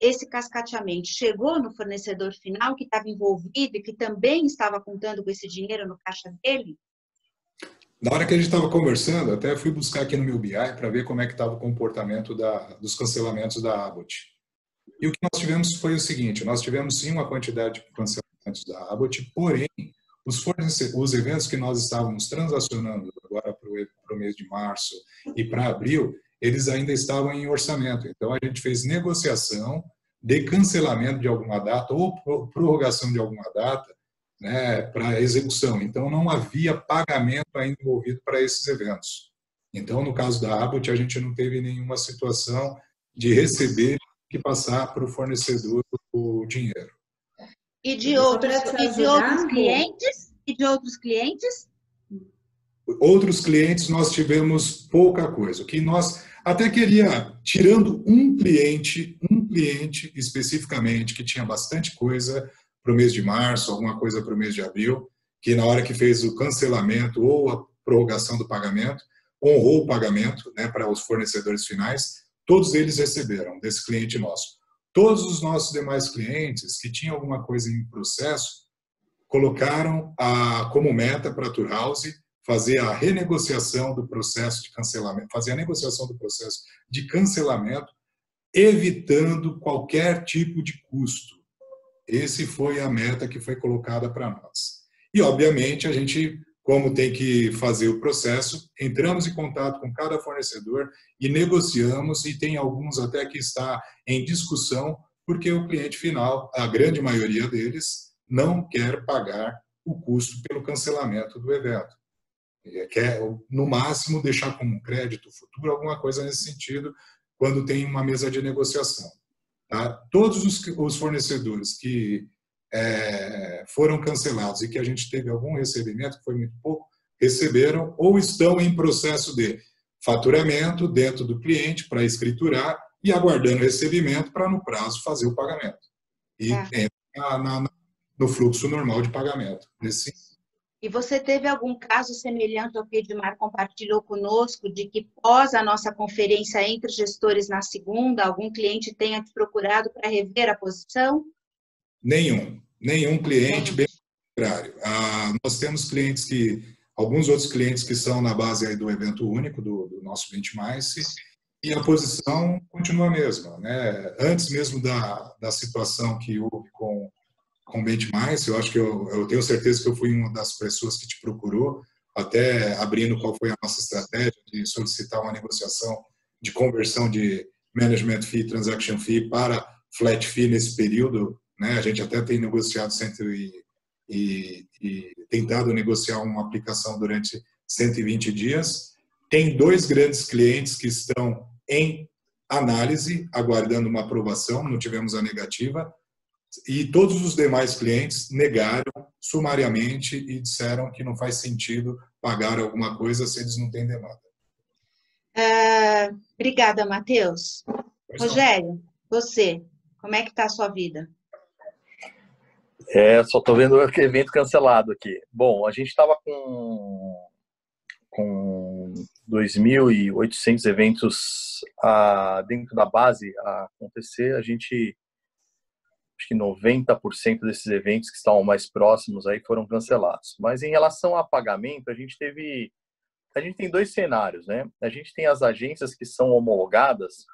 esse cascateamento? Chegou no fornecedor final que estava envolvido e que também estava contando com esse dinheiro no caixa dele? Na hora que a gente estava conversando, até fui buscar aqui no meu BI para ver como é que estava o comportamento dos cancelamentos da Abbott. E o que nós tivemos foi o seguinte, nós tivemos sim uma quantidade de cancelamentos da Abbott, porém, os eventos que nós estávamos transacionando agora para o mês de março e para abril, eles ainda estavam em orçamento. Então, a gente fez negociação de cancelamento de alguma data ou prorrogação de alguma data, né, para execução. Então, não havia pagamento ainda envolvido para esses eventos. Então, no caso da Abbott, a gente não teve nenhuma situação de receber e passar para o fornecedor o dinheiro. E de outros clientes? Outros clientes nós tivemos pouca coisa. O que nós até queria, tirando um cliente especificamente, que tinha bastante coisa para o mês de março, alguma coisa para o mês de abril, que na hora que fez o cancelamento ou a prorrogação do pagamento, honrou o pagamento, né, para os fornecedores finais, todos eles receberam desse cliente nosso. Todos os nossos demais clientes que tinham alguma coisa em processo, colocaram como meta para a Turhouse fazer a renegociação do processo de cancelamento, fazer a negociação do processo de cancelamento, evitando qualquer tipo de custo. Esse foi a meta que foi colocada para nós. E, obviamente, a gente, como tem que fazer o processo, entramos em contato com cada fornecedor e negociamos, e tem alguns até que está em discussão, porque o cliente final, a grande maioria deles, não quer pagar o custo pelo cancelamento do evento. Quer, no máximo, deixar como crédito futuro, alguma coisa nesse sentido, quando tem uma mesa de negociação. Tá? Todos os fornecedores que foram cancelados e que a gente teve algum recebimento, que foi muito pouco, receberam ou estão em processo de faturamento dentro do cliente para escriturar e aguardando recebimento para, no prazo, fazer o pagamento. E entra no fluxo normal de pagamento. E você teve algum caso semelhante ao que o Edmar compartilhou conosco, de que pós a nossa conferência entre gestores na segunda, algum cliente tenha te procurado para rever a posição? Nenhum cliente, bem ao contrário. Nós temos alguns outros clientes que são na base aí do evento único, do nosso BenchMice, e a posição continua a mesma, né? Antes mesmo da situação que houve com o BenchMice, eu acho que eu tenho certeza que eu fui uma das pessoas que te procurou, até abrindo qual foi a nossa estratégia de solicitar uma negociação de conversão de management fee, transaction fee para flat fee nesse período, né? A gente até tem negociado e tentado negociar uma aplicação durante 120 dias. Tem 2 grandes clientes que estão em análise, aguardando uma aprovação, não tivemos a negativa, e todos os demais clientes negaram sumariamente e disseram que não faz sentido pagar alguma coisa se eles não têm demanda. Obrigada, Matheus. Rogério, você, como é que está a sua vida? Só estou vendo o evento cancelado aqui. Bom, a gente estava com 2.800 eventos dentro da base a acontecer. A gente, acho que 90% desses eventos que estavam mais próximos aí foram cancelados. Mas em relação a pagamento, a gente tem 2 cenários, né? A gente tem as agências que são homologadas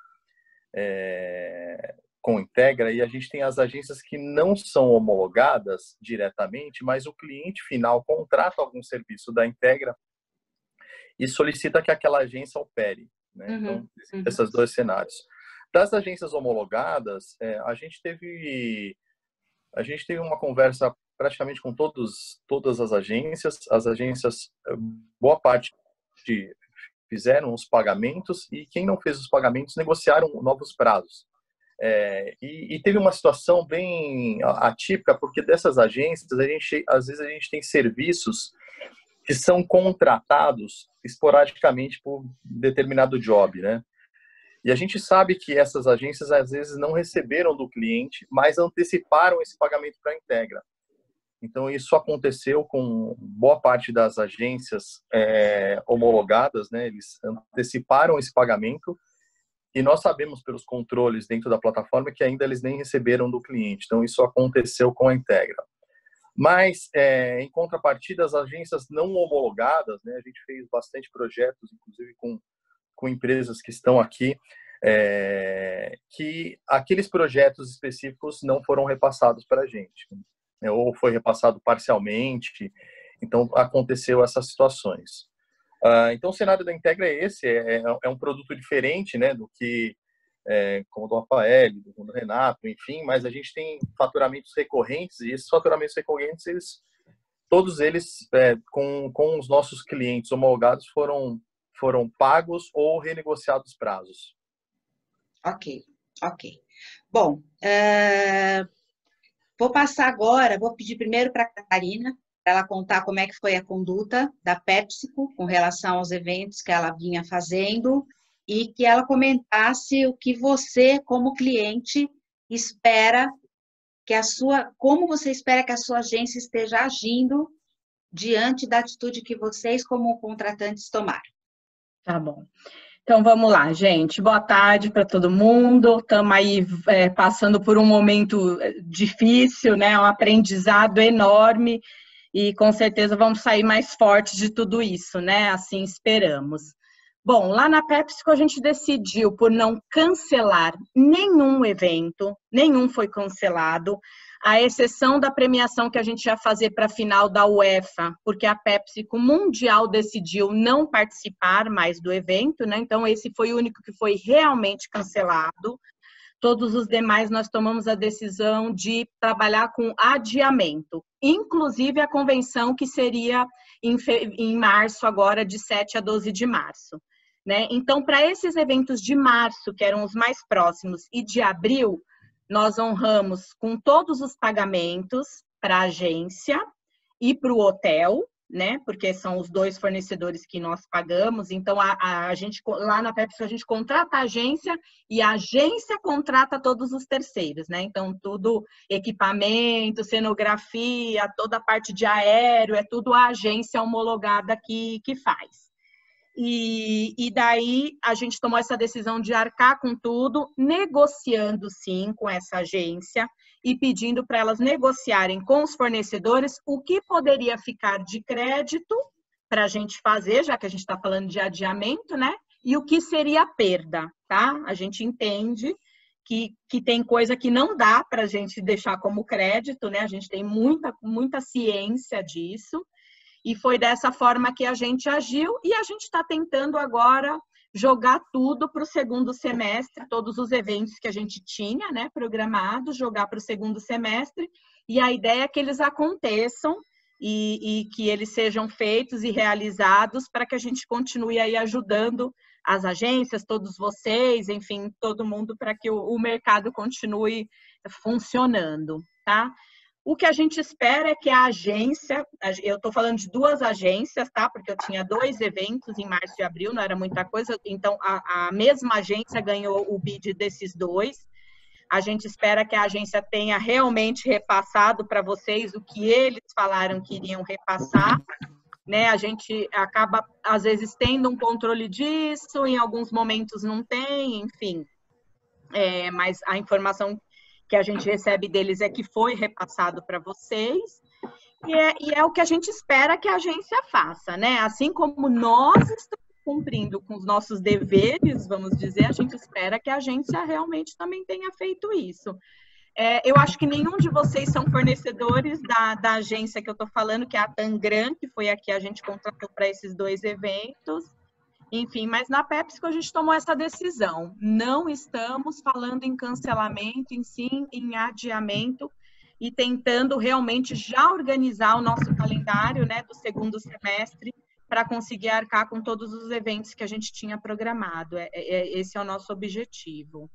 com Integra, e a gente tem as agências que não são homologadas diretamente, mas o cliente final contrata algum serviço da Integra e solicita que aquela agência opere, né? Então, esses dois cenários. Das agências homologadas, a gente teve uma conversa praticamente com todas as agências. As agências, boa parte fizeram os pagamentos, e quem não fez os pagamentos negociaram novos prazos. E teve uma situação bem atípica, porque dessas agências, às vezes a gente tem serviços que são contratados esporadicamente por determinado job, né? E a gente sabe que essas agências às vezes não receberam do cliente, mas anteciparam esse pagamento para a Integra. Então, isso aconteceu com boa parte das agências homologadas, né? Eles anteciparam esse pagamento, e nós sabemos pelos controles dentro da plataforma que ainda eles nem receberam do cliente. Então, isso aconteceu com a Integra. Mas, em contrapartida, as agências não homologadas, né? A gente fez bastante projetos, inclusive com empresas que estão aqui, que aqueles projetos específicos não foram repassados para a gente, né? Ou foi repassado parcialmente. Então, aconteceu essas situações. Então, o cenário da Integra é esse, é um produto diferente, né, do que como do Rafael, do Renato, enfim, mas a gente tem faturamentos recorrentes, e esses faturamentos recorrentes, todos eles, com os nossos clientes homologados, foram pagos ou renegociados prazos. Ok. Bom, vou pedir primeiro para a Catarina, para ela contar como é que foi a conduta da PepsiCo com relação aos eventos que ela vinha fazendo, e que ela comentasse o que você, como cliente, espera como você espera que a sua agência esteja agindo diante da atitude que vocês, como contratantes, tomaram. Tá bom. Então, vamos lá, gente. Boa tarde para todo mundo. Estamos aí passando por um momento difícil, né? Um aprendizado enorme, e com certeza vamos sair mais fortes de tudo isso, né? Assim esperamos. Bom, lá na PepsiCo a gente decidiu por não cancelar nenhum evento, nenhum foi cancelado, à exceção da premiação que a gente ia fazer para a final da UEFA, porque a PepsiCo Mundial decidiu não participar mais do evento, né? Então esse foi o único que foi realmente cancelado. Todos os demais nós tomamos a decisão de trabalhar com adiamento, inclusive a convenção que seria em março agora, de 7 a 12 de março. Né? Então, para esses eventos de março, que eram os mais próximos, e de abril, nós honramos com todos os pagamentos para a agência e para o hotel, né? Porque são os dois fornecedores que nós pagamos. Então, a gente, lá na PepsiCo, a gente contrata a agência e a agência contrata todos os terceiros, né? Então, tudo, equipamento, cenografia, toda a parte de aéreo, é tudo a agência homologada que faz. E daí a gente tomou essa decisão de arcar com tudo, negociando sim com essa agência e pedindo para elas negociarem com os fornecedores o que poderia ficar de crédito para a gente fazer, já que a gente está falando de adiamento, né? E o que seria perda, tá? A gente entende que tem coisa que não dá para a gente deixar como crédito, né? A gente tem muita ciência disso. E foi dessa forma que a gente agiu, e a gente está tentando agora jogar tudo para o segundo semestre, todos os eventos que a gente tinha, né, programados, jogar para o segundo semestre, e a ideia é que eles aconteçam e que eles sejam feitos e realizados para que a gente continue aí ajudando as agências, todos vocês, enfim, todo mundo, para que o mercado continue funcionando, tá? O que a gente espera é que a agência, eu estou falando de duas agências, tá? Porque eu tinha 2 eventos em março e abril, não era muita coisa, então a mesma agência ganhou o bid desses 2. A gente espera que a agência tenha realmente repassado para vocês o que eles falaram que iriam repassar, né? A gente acaba, às vezes, tendo um controle disso, em alguns momentos não tem, enfim. Mas a informação que a gente recebe deles é que foi repassado para vocês, e é o que a gente espera que a agência faça, né? Assim como nós estamos cumprindo com os nossos deveres, vamos dizer, a gente espera que a agência realmente também tenha feito isso. Eu acho que nenhum de vocês são fornecedores da agência que eu estou falando, que é a Tangram, que foi a que a gente contratou para esses 2 eventos. Enfim, mas na PepsiCo a gente tomou essa decisão. Não estamos falando em cancelamento, em sim em adiamento e tentando realmente já organizar o nosso calendário, né, do segundo semestre para conseguir arcar com todos os eventos que a gente tinha programado. Esse é o nosso objetivo.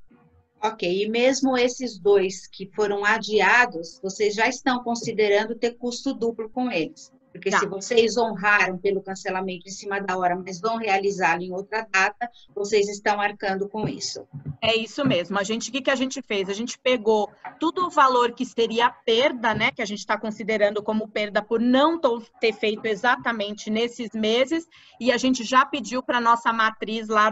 Ok, e mesmo esses 2 que foram adiados, vocês já estão considerando ter custo duplo com eles? Porque se vocês honraram pelo cancelamento em cima da hora, mas vão realizá-lo em outra data, vocês estão arcando com isso. É isso mesmo. O que a gente fez? A gente pegou todo o valor que seria perda, né? Que a gente está considerando como perda por não ter feito exatamente nesses meses, e a gente já pediu para a nossa matriz lá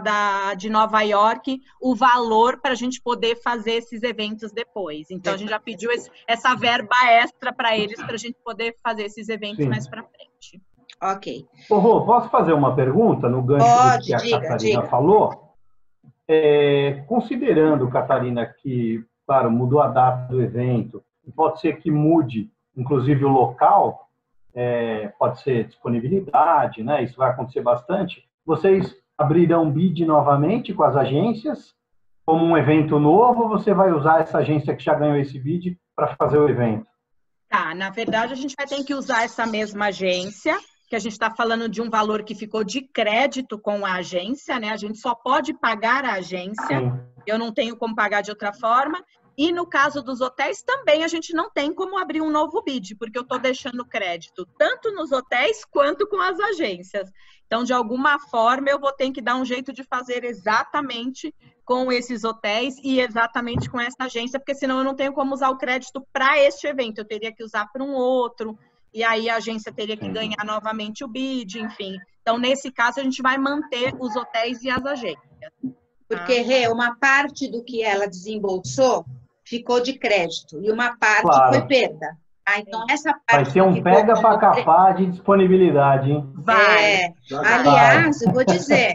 de Nova York o valor para a gente poder fazer esses eventos depois. Então, a gente já pediu essa verba extra para eles, para a gente poder fazer esses eventos mais para frente. Ok. Rô, posso fazer uma pergunta no gancho do que a Catarina falou? Considerando, Catarina, que, claro, mudou a data do evento, pode ser que mude, inclusive, o local, pode ser disponibilidade, né? Isso vai acontecer bastante. Vocês abrirão bid novamente com as agências, como um evento novo, ou você vai usar essa agência que já ganhou esse bid para fazer o evento? Tá, na verdade, a gente vai ter que usar essa mesma agência, que a gente está falando de um valor que ficou de crédito com a agência, né? A gente só pode pagar a agência, eu não tenho como pagar de outra forma. E no caso dos hotéis também a gente não tem como abrir um novo bid, porque eu estou deixando crédito tanto nos hotéis quanto com as agências. Então, de alguma forma, eu vou ter que dar um jeito de fazer exatamente com esses hotéis e exatamente com essa agência, porque senão eu não tenho como usar o crédito para este evento, eu teria que usar para um outro. E aí a agência teria que ganhar novamente o bid, enfim. Então, nesse caso, a gente vai manter os hotéis e as agências. Porque, Rê, uma parte do que ela desembolsou ficou de crédito e uma parte foi perda. Então, essa parte... Vai ser um pega para capar de disponibilidade, hein? Aliás, eu vou dizer,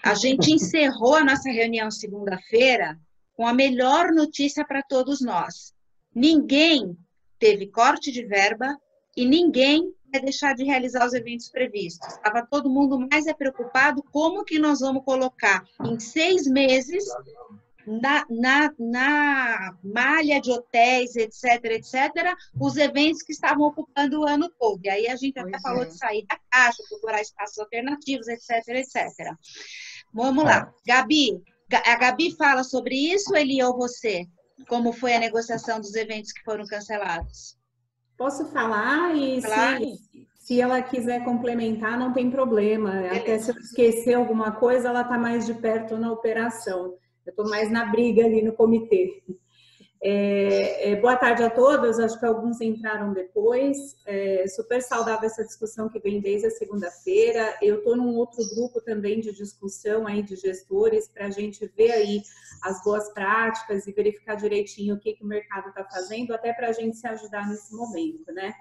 a gente encerrou a nossa reunião segunda-feira com a melhor notícia para todos nós. Ninguém teve corte de verba, e ninguém vai deixar de realizar os eventos previstos. Estava todo mundo mais preocupado como que nós vamos colocar em 6 meses na malha de hotéis, etc., os eventos que estavam ocupando o ano todo. E aí a gente até falou de sair da caixa, procurar espaços alternativos, etc. Vamos lá. Gabi, a Gabi fala sobre isso, Eli, ou você? Como foi a negociação dos eventos que foram cancelados? Posso falar e claro. se ela quiser complementar, não tem problema. Beleza. Até se eu esquecer alguma coisa, ela está mais de perto na operação. Eu estou mais na briga ali no comitê. Boa tarde a todos, acho que alguns entraram depois. Super saudável essa discussão que vem desde a segunda-feira. Eu estou num outro grupo também de discussão aí de gestores para a gente ver aí as boas práticas e verificar direitinho o que o mercado está fazendo, até para a gente se ajudar nesse momento, né?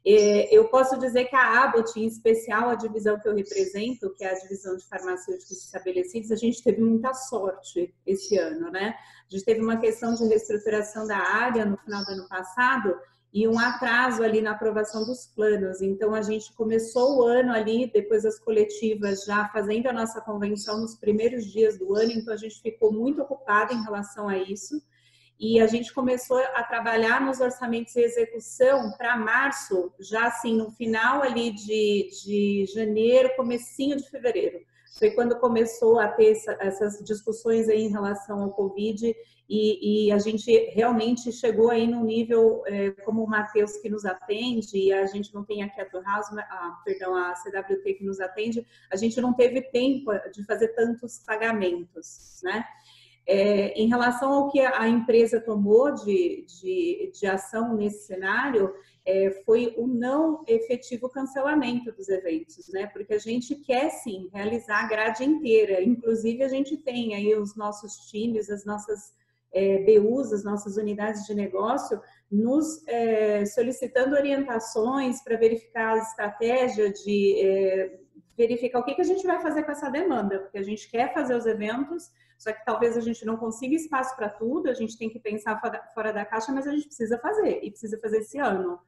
Eu posso dizer que a Abbott, em especial a divisão que eu represento, que é a divisão de farmacêuticos estabelecidos, a gente teve muita sorte esse ano, né? A gente teve uma questão de reestruturação da área no final do ano passado e um atraso ali na aprovação dos planos. Então, a gente começou o ano ali, depois das coletivas, já fazendo a nossa convenção nos primeiros dias do ano, então a gente ficou muito ocupada em relação a isso. E a gente começou a trabalhar nos orçamentos de execução para março, já assim, no final ali de janeiro, comecinho de fevereiro. Foi quando começou a ter essas discussões aí em relação ao Covid e a gente realmente chegou aí num nível, como o Matheus que nos atende, e a gente não tem aqui a a CWT que nos atende, a gente não teve tempo de fazer tantos pagamentos, né? Em relação ao que a empresa tomou de ação nesse cenário, foi o não efetivo cancelamento dos eventos, né? Porque a gente quer, sim, realizar a grade inteira. Inclusive, a gente tem aí os nossos times, as nossas BUs, as nossas unidades de negócio, nos solicitando orientações para verificar a estratégia verificar o que a gente vai fazer com essa demanda, porque a gente quer fazer os eventos, Só que talvez a gente não consiga espaço para tudo, a gente tem que pensar fora da caixa, mas a gente precisa fazer, e precisa fazer esse ano.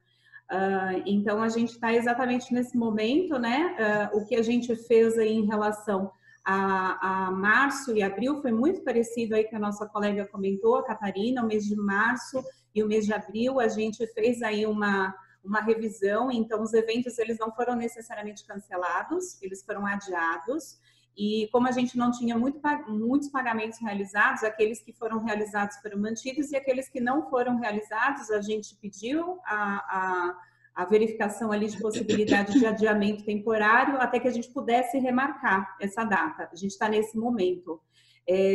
Então, a gente está exatamente nesse momento, né? O que a gente fez aí em relação a março e abril foi muito parecido aí que a nossa colega comentou, a Catarina, o mês de março e o mês de abril, a gente fez aí uma revisão, então os eventos eles não foram necessariamente cancelados, eles foram adiados, e como a gente não tinha muitos pagamentos realizados, aqueles que foram realizados foram mantidos, e aqueles que não foram realizados, a gente pediu a verificação ali de possibilidade de adiamento temporário, até que a gente pudesse remarcar essa data. A gente está nesse momento.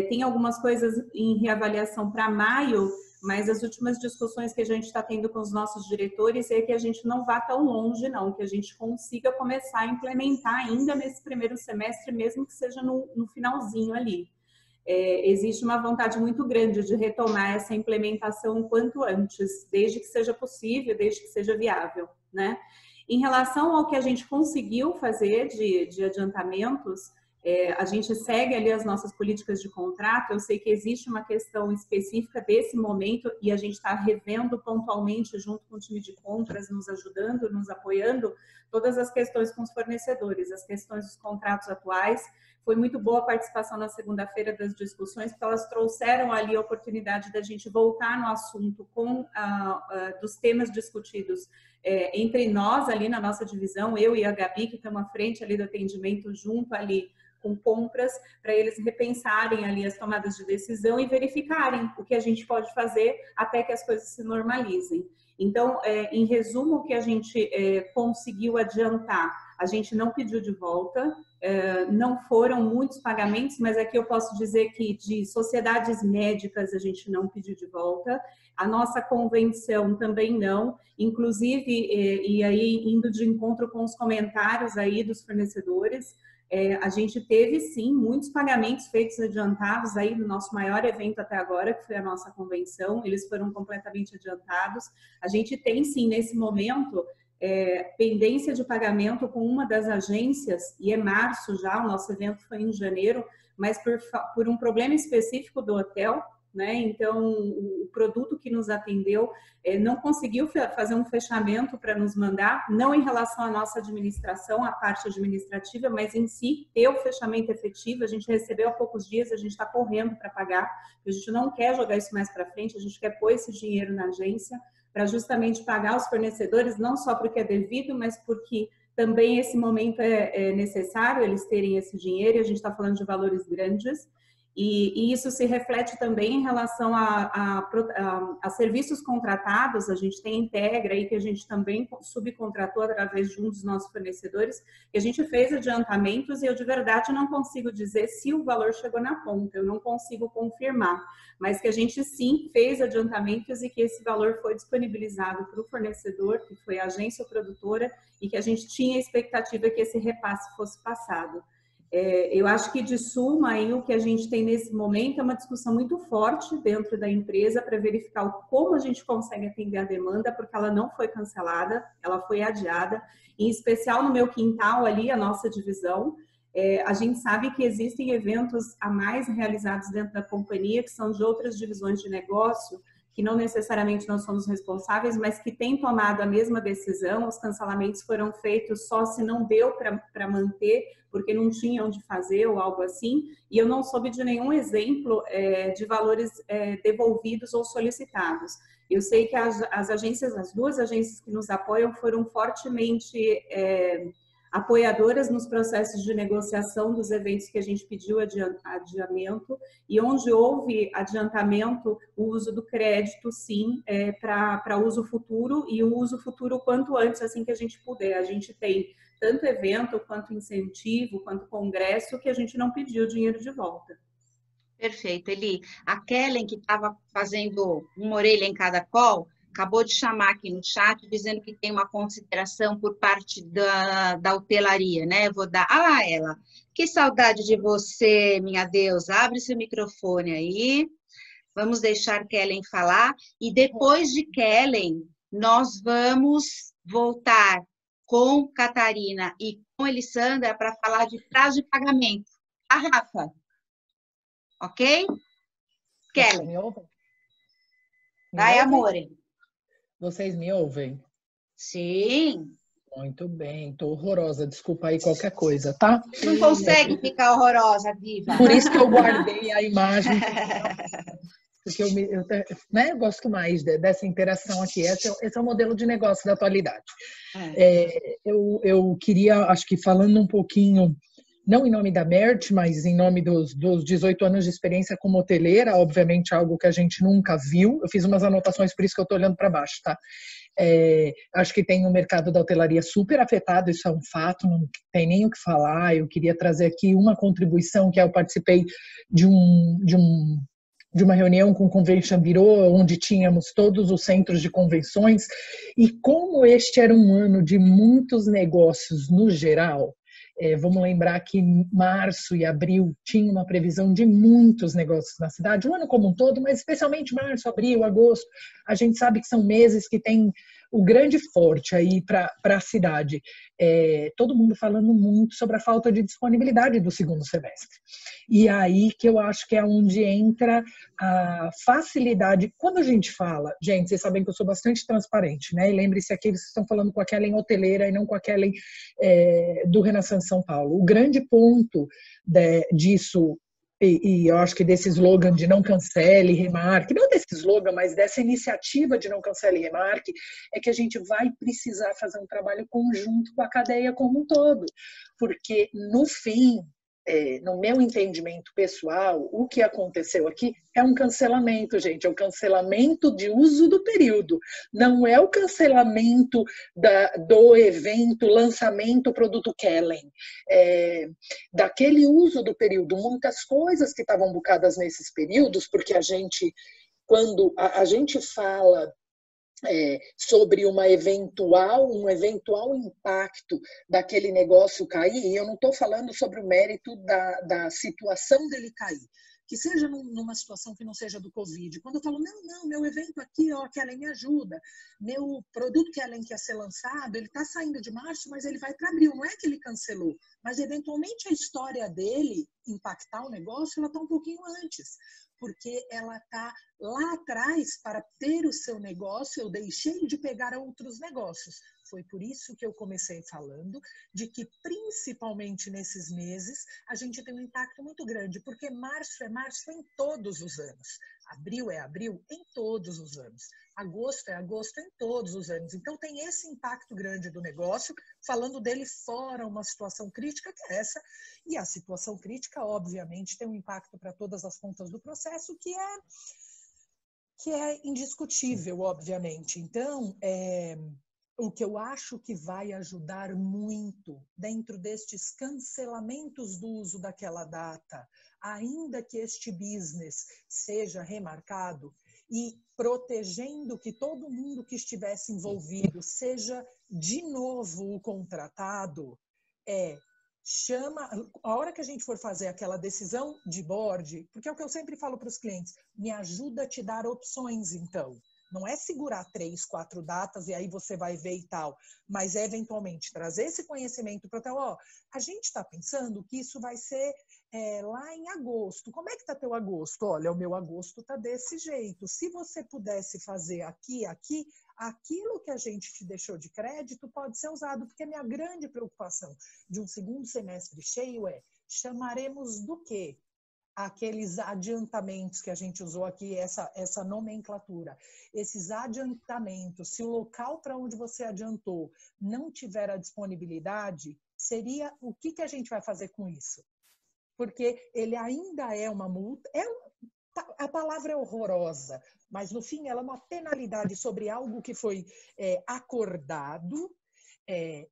Tem algumas coisas em reavaliação para maio, mas as últimas discussões que a gente está tendo com os nossos diretores é que a gente não vá tão longe, não, que a gente consiga começar a implementar ainda nesse primeiro semestre, mesmo que seja no finalzinho ali. Existe uma vontade muito grande de retomar essa implementação o quanto antes, desde que seja possível, desde que seja viável, né? Em relação ao que a gente conseguiu fazer de adiantamentos, a gente segue ali as nossas políticas de contrato. Eu sei que existe uma questão específica desse momento e a gente está revendo pontualmente junto com o time de compras, nos ajudando, nos apoiando, todas as questões com os fornecedores, as questões dos contratos atuais. Foi muito boa a participação na segunda-feira das discussões, porque elas trouxeram ali a oportunidade da gente voltar no assunto dos temas discutidos entre nós ali na nossa divisão, eu e a Gabi, que estamos à frente ali do atendimento junto ali com compras, para eles repensarem ali as tomadas de decisão e verificarem o que a gente pode fazer até que as coisas se normalizem. Então, em resumo, o que a gente conseguiu adiantar, a gente não pediu de volta, não foram muitos pagamentos, mas aqui eu posso dizer que de sociedades médicas a gente não pediu de volta, a nossa convenção também não, inclusive, e aí indo de encontro com os comentários aí dos fornecedores, a gente teve, sim, muitos pagamentos feitos adiantados aí no nosso maior evento até agora, que foi a nossa convenção, eles foram completamente adiantados. A gente tem, sim, nesse momento, pendência de pagamento com uma das agências, e é março já, o nosso evento foi em janeiro, mas por um problema específico do hotel, né? Então, o produto que nos atendeu não conseguiu fazer um fechamento para nos mandar, não em relação à nossa administração, a parte administrativa, mas em si, ter o fechamento efetivo. A gente recebeu há poucos dias, a gente está correndo para pagar, a gente não quer jogar isso mais para frente, a gente quer pôr esse dinheiro na agência para justamente pagar os fornecedores, não só porque é devido, mas porque também esse momento é necessário eles terem esse dinheiro, e a gente está falando de valores grandes. E isso se reflete também em relação a serviços contratados. A gente tem Integra aí, que a gente também subcontratou através de um dos nossos fornecedores, que a gente fez adiantamentos, e eu de verdade não consigo dizer se o valor chegou na ponta, eu não consigo confirmar, mas que a gente sim fez adiantamentos e que esse valor foi disponibilizado para o fornecedor, que foi a agência produtora, e que a gente tinha a expectativa que esse repasse fosse passado. Eu acho que, de suma, aí, o que a gente tem nesse momento é uma discussão muito forte dentro da empresa para verificar como a gente consegue atender a demanda, porque ela não foi cancelada, ela foi adiada, em especial no meu quintal ali, a nossa divisão. A gente sabe que existem eventos a mais realizados dentro da companhia, que são de outras divisões de negócio, que não necessariamente nós somos responsáveis, mas que têm tomado a mesma decisão. Os cancelamentos foram feitos só se não deu para manter, porque não tinha onde fazer ou algo assim, e eu não soube de nenhum exemplo de valores devolvidos ou solicitados. Eu sei que as agências, as duas agências que nos apoiam foram fortemente apoiadoras nos processos de negociação dos eventos que a gente pediu adiamento, e onde houve adiantamento, o uso do crédito, sim, para uso futuro, e o uso futuro quanto antes, assim que a gente puder. A gente tem tanto evento, quanto incentivo, quanto congresso, que a gente não pediu dinheiro de volta. Perfeito, Eli. A Kellen, que estava fazendo uma orelha em cada call, acabou de chamar aqui no chat, dizendo que tem uma consideração por parte da hotelaria, né? Vou dar... Ah, ela. Que saudade de você, minha deusa. Abre seu microfone aí. Vamos deixar Kellen falar. E depois de Kellen, nós vamos voltar com Catarina e com Elisandra para falar de prazo de pagamento. A Rafa. Ok? Vocês Kelly. me ouvem? Vai, amor. Vocês me ouvem? Sim. Muito bem, tô horrorosa, desculpa aí qualquer coisa, tá? Não consegue ficar horrorosa, diva. Por isso que eu guardei a imagem, porque eu gosto mais dessa interação aqui. Esse é o modelo de negócio da atualidade. Eu queria, acho que falando um pouquinho, não em nome da Mert, mas em nome dos 18 anos de experiência como hoteleira, obviamente algo que a gente nunca viu. Eu fiz umas anotações, por isso que eu estou olhando para baixo, tá? Acho que tem o mercado da hotelaria super afetado, isso é um fato, não tem nem o que falar. Eu queria trazer aqui uma contribuição que eu participei de uma reunião com o Convention Bureau, onde tínhamos todos os centros de convenções, e como este era um ano de muitos negócios no geral, vamos lembrar que março e abril tinha uma previsão de muitos negócios na cidade, o ano como um todo, mas especialmente março, abril, agosto, a gente sabe que são meses que tem o grande forte aí para a cidade. Todo mundo falando muito sobre a falta de disponibilidade do segundo semestre. E aí que eu acho que é onde entra a facilidade. Quando a gente fala, gente, vocês sabem que eu sou bastante transparente, né? E lembre-se aqui, vocês estão falando com a Kellen hoteleira e não com a Kellen do Renaissance São Paulo. O grande ponto disso, e eu acho que desse slogan de não cancele, remarque, não desse slogan, mas dessa iniciativa de não cancele e remarque, é que a gente vai precisar fazer um trabalho conjunto com a cadeia como um todo, porque no fim, no meu entendimento pessoal, o que aconteceu aqui é um cancelamento, gente, é o cancelamento de uso do período, não é o cancelamento do evento, lançamento, produto Kellen, daquele uso do período, muitas coisas que estavam bucadas nesses períodos, porque quando a gente fala sobre um eventual impacto daquele negócio cair, e eu não estou falando sobre o mérito da situação dele cair, que seja numa situação que não seja do Covid. Quando eu falo, não, meu evento aqui, ó, Kellen me ajuda, meu produto Kellen que ia ser lançado, ele está saindo de março, mas ele vai para abril, não é que ele cancelou, mas eventualmente a história dele impactar o negócio, ela está um pouquinho antes, porque ela está lá atrás para ter o seu negócio, eu deixei de pegar outros negócios. Foi por isso que eu comecei falando de que, principalmente nesses meses, a gente tem um impacto muito grande, porque março é março em todos os anos. Abril é abril em todos os anos. Agosto é agosto em todos os anos. Então, tem esse impacto grande do negócio, falando dele fora uma situação crítica, que é essa. E a situação crítica, obviamente, tem um impacto para todas as pontas do processo, que é indiscutível, obviamente. Então, o que eu acho que vai ajudar muito dentro destes cancelamentos do uso daquela data, ainda que este business seja remarcado e protegendo que todo mundo que estivesse envolvido seja de novo o contratado, a hora que a gente for fazer aquela decisão de board, porque é o que eu sempre falo para os clientes, me ajuda a te dar opções, então. Não é segurar 3, 4 datas e aí você vai ver e tal, mas é eventualmente trazer esse conhecimento para o a gente está pensando que isso vai ser lá em agosto. Como é que está teu agosto? Olha, o meu agosto está desse jeito. Se você pudesse fazer aqui, aquilo que a gente te deixou de crédito pode ser usado, porque a minha grande preocupação de um segundo semestre cheio chamaremos do quê? Aqueles adiantamentos que a gente usou aqui, essa nomenclatura. Esses adiantamentos, se o local para onde você adiantou não tiver a disponibilidade, seria o que a gente vai fazer com isso? Porque ele ainda é uma multa, a palavra é horrorosa, mas no fim ela é uma penalidade sobre algo que foi acordado,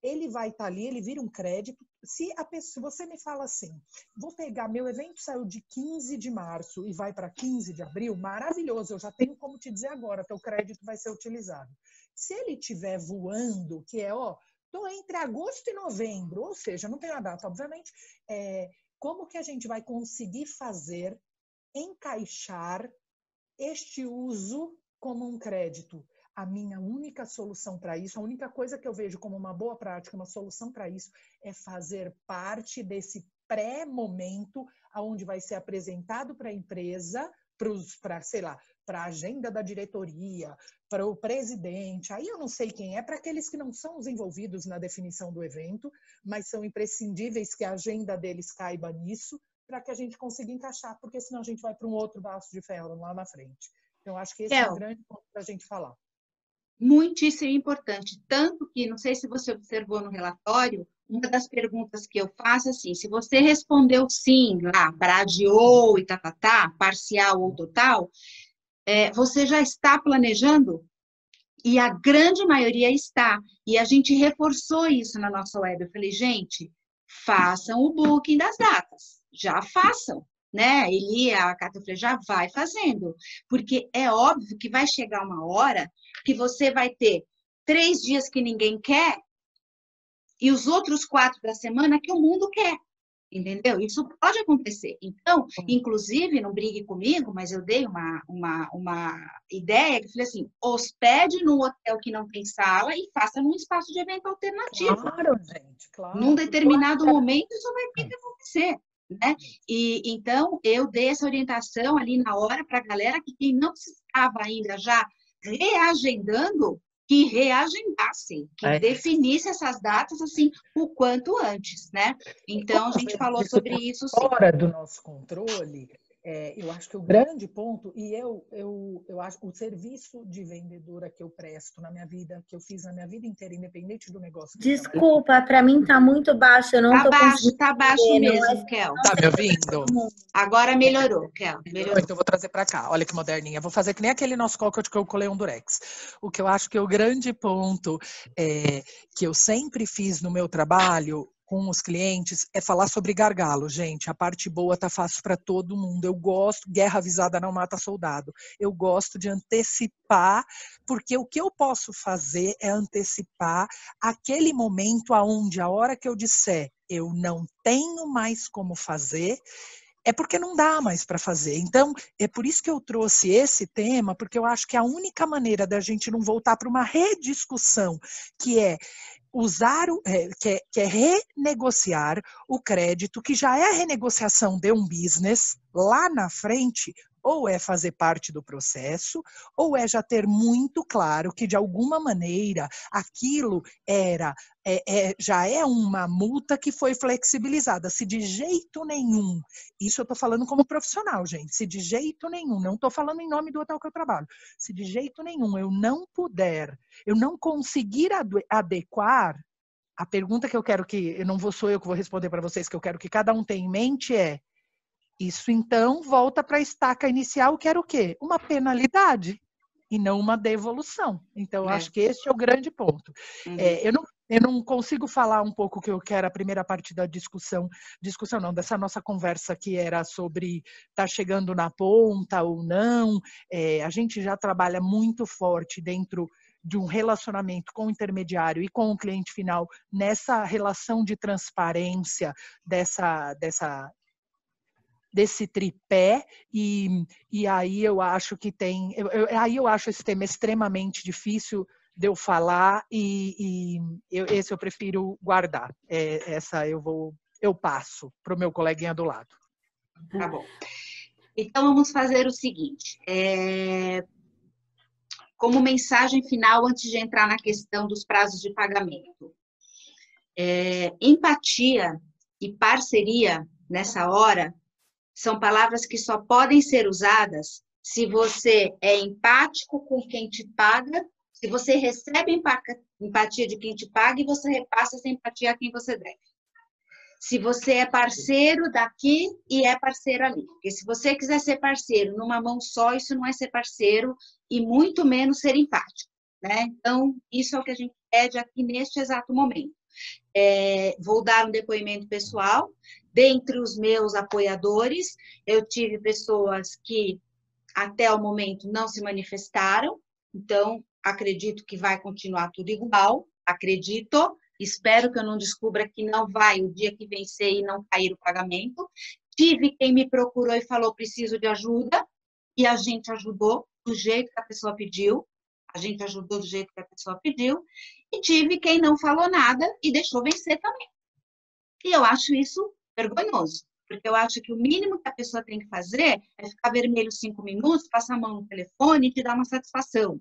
ele vai estar ali, ele vira um crédito. Se você me fala assim, vou pegar, meu evento saiu de 15 de março e vai para 15 de abril, maravilhoso, eu já tenho como te dizer agora, teu crédito vai ser utilizado. Se ele estiver voando, que estou entre agosto e novembro, ou seja, não tenho a data, obviamente, como que a gente vai conseguir encaixar este uso como um crédito? A minha única solução para isso, a única coisa que eu vejo como uma boa prática, uma solução para isso, é fazer parte desse pré-momento, onde vai ser apresentado para a empresa, para, sei lá, para a agenda da diretoria, para o presidente, aí eu não sei quem é, para aqueles que não são os envolvidos na definição do evento, mas são imprescindíveis que a agenda deles caiba nisso, para que a gente consiga encaixar, porque senão a gente vai para um outro braço de ferro lá na frente. Então, acho que esse é um grande ponto para a gente falar. Muitíssimo importante, tanto que, não sei se você observou no relatório, uma das perguntas que eu faço é assim, se você respondeu sim, lá, para adiou e parcial ou total, você já está planejando? E a grande maioria está. E a gente reforçou isso na nossa web. Eu falei, gente, façam o booking das datas. Já façam, né? A Cátia, eu falei, já vai fazendo. Porque é óbvio que vai chegar uma hora que você vai ter 3 dias que ninguém quer e os outros 4 da semana que o mundo quer. Entendeu? Isso pode acontecer. Então, inclusive, não brigue comigo, mas eu dei uma ideia que eu falei assim, hospede num hotel que não tem sala e faça num espaço de evento alternativo. Claro, gente, claro. Num determinado momento, isso vai ter que acontecer. Né? E então, eu dei essa orientação ali na hora para a galera que quem não estava ainda já reagendando, que reagendassem, que definisse essas datas assim o quanto antes, né? Então, a gente falou sobre isso sim. Fora do nosso controle, eu acho que o grande ponto, e eu acho o serviço de vendedora que eu presto na minha vida, que eu fiz na minha vida inteira, independente do negócio. Desculpa, para mim tá muito baixo, eu não tô conseguindo. Tá baixo mesmo, Kel. Tá me ouvindo? Agora melhorou, Kel. Melhorou. Então eu vou trazer para cá. Olha que moderninha. Vou fazer que nem aquele nosso call que eu colei um durex. O que eu acho que é o grande ponto que eu sempre fiz no meu trabalho com os clientes é falar sobre gargalo, gente. A parte boa tá fácil para todo mundo. Eu gosto, guerra avisada não mata soldado. Eu gosto de antecipar, porque o que eu posso fazer é antecipar aquele momento aonde a hora que eu disser eu não tenho mais como fazer, é porque não dá mais para fazer. Então, é por isso que eu trouxe esse tema, porque eu acho que a única maneira da gente não voltar para uma rediscussão, que é que é renegociar o crédito, que já é a renegociação de um business lá na frente, ou é fazer parte do processo, ou é já ter muito claro que, de alguma maneira, aquilo já é uma multa que foi flexibilizada. Se de jeito nenhum, isso eu estou falando como profissional, gente, se de jeito nenhum, não estou falando em nome do hotel que eu trabalho, se de jeito nenhum eu não conseguir adequar, a pergunta que eu quero sou eu que vou responder para vocês, que eu quero que cada um tenha em mente isso então volta para a estaca inicial, que era o quê? Uma penalidade e não uma devolução. Então, acho que esse é o grande ponto. Uhum. Eu não consigo falar um pouco que eu quero a primeira parte da discussão não, dessa nossa conversa que era sobre estar chegando na ponta ou não. A gente já trabalha muito forte dentro de um relacionamento com o intermediário e com o cliente final nessa relação de transparência desse tripé, e aí eu acho que aí eu acho esse tema extremamente difícil de eu falar, esse eu prefiro guardar. Essa eu passo para o meu coleguinha do lado. Tá bom. Então, vamos fazer o seguinte, como mensagem final, antes de entrar na questão dos prazos de pagamento. Empatia e parceria, nessa hora, são palavras que só podem ser usadas se você é empático com quem te paga, se você recebe empatia de quem te paga e você repassa essa empatia a quem você deve. Se você é parceiro daqui e é parceiro ali. Porque se você quiser ser parceiro numa mão só, isso não é ser parceiro e muito menos ser empático, né? Então, isso é o que a gente pede aqui neste exato momento. Vou dar um depoimento pessoal. Dentre os meus apoiadores, eu tive pessoas que até o momento não se manifestaram, então acredito que vai continuar tudo igual, acredito, espero que eu não descubra que não vai o dia que vencer e não cair o pagamento. Tive quem me procurou e falou, preciso de ajuda, e a gente ajudou do jeito que a pessoa pediu, e tive quem não falou nada e deixou vencer também. E eu acho isso vergonhoso. Porque eu acho que o mínimo que a pessoa tem que fazer é ficar vermelho 5 minutos, passar a mão no telefone e te dar uma satisfação.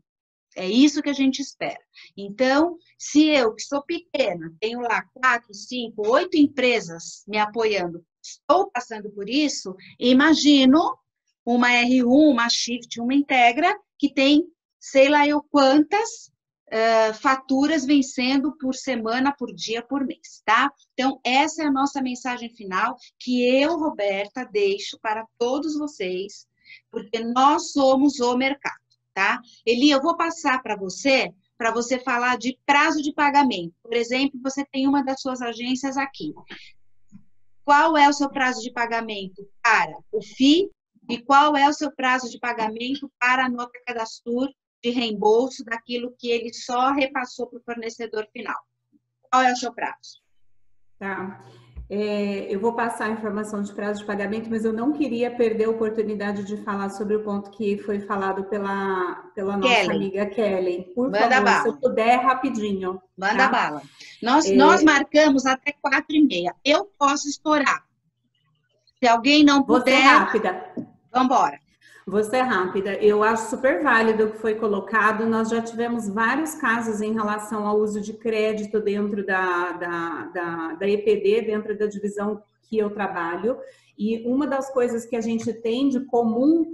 É isso que a gente espera. Então, se eu, que sou pequena, tenho lá 4, 5, 8 empresas me apoiando, estou passando por isso, imagino uma R1, uma Shift, uma Integra, que tem, sei lá eu quantas faturas vencendo por semana, por dia, por mês, tá? Então, essa é a nossa mensagem final, que eu, Roberta, deixo para todos vocês, porque nós somos o mercado, tá? Eli, eu vou passar para você falar de prazo de pagamento. Por exemplo, você tem uma das suas agências aqui. Qual é o seu prazo de pagamento para o FII e qual é o seu prazo de pagamento para a nota Cadastur de reembolso daquilo que ele só repassou para o fornecedor final? Qual é o seu prazo? Tá. Eu vou passar a informação de prazo de pagamento, mas eu não queria perder a oportunidade de falar sobre o ponto que foi falado pela nossa amiga Kelly. Por favor, se eu puder, rapidinho. Manda bala. Nós marcamos até 4h30. Eu posso estourar. Se alguém não puder... Vou ser rápida. Vamos embora. Vou ser rápida. Eu acho super válido o que foi colocado. Nós já tivemos vários casos em relação ao uso de crédito dentro da EPD, dentro da divisão que eu trabalho. E uma das coisas que a gente tem de comum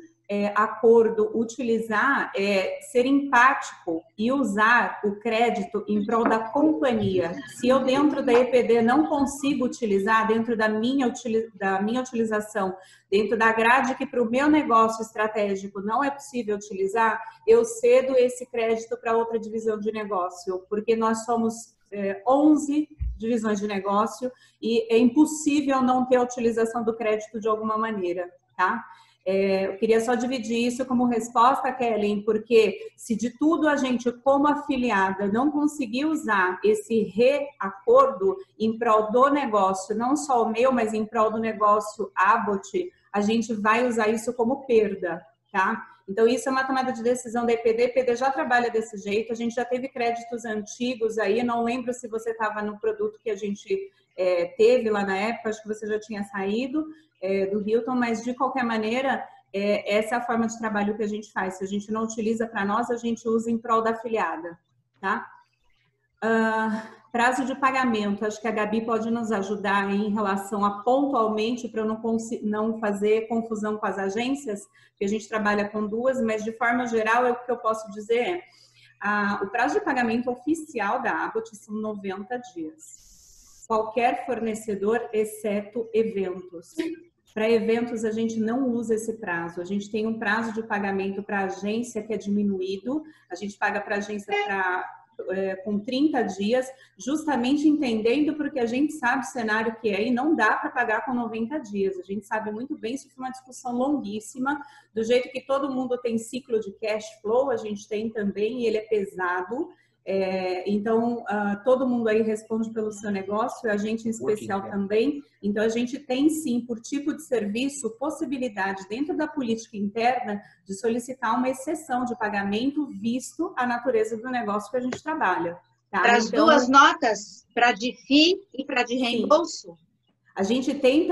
acordo utilizar é ser empático e usar o crédito em prol da companhia. Se eu dentro da EPD não consigo utilizar, dentro da minha utilização, dentro da grade que para o meu negócio estratégico não é possível utilizar, eu cedo esse crédito para outra divisão de negócio, porque nós somos 11 divisões de negócio e é impossível não ter a utilização do crédito de alguma maneira, tá? Eu queria só dividir isso como resposta, Kelly, porque se de tudo a gente, como afiliada, não conseguir usar esse reacordo em prol do negócio, não só o meu, mas em prol do negócio Abbott, a gente vai usar isso como perda, tá? Então, isso é uma tomada de decisão da EPD. A EPD já trabalha desse jeito, a gente já teve créditos antigos aí, não lembro se você estava no produto que a gente teve lá na época, acho que você já tinha saído do Hilton, mas de qualquer maneira, essa é a forma de trabalho que a gente faz. Se a gente não utiliza para nós, a gente usa em prol da afiliada, tá? Prazo de pagamento, acho que a Gabi pode nos ajudar em relação a pontualmente, para eu não fazer confusão com as agências, que a gente trabalha com duas, mas de forma geral, o que eu posso dizer o prazo de pagamento oficial da Abbott são 90 dias. Qualquer fornecedor, exceto eventos. Para eventos, a gente não usa esse prazo. A gente tem um prazo de pagamento para a agência que é diminuído. A gente paga para a agência com 30 dias, justamente entendendo porque a gente sabe o cenário que é e não dá para pagar com 90 dias. A gente sabe muito bem, isso foi uma discussão longuíssima, do jeito que todo mundo tem ciclo de cash flow, a gente tem também, e ele é pesado. Então, todo mundo aí responde pelo seu negócio, a gente em especial também. Então, a gente tem sim, por tipo de serviço, possibilidade dentro da política interna de solicitar uma exceção de pagamento visto a natureza do negócio que a gente trabalha. Tá? Para as duas notas, para de FII e para de reembolso? Sim. A gente tem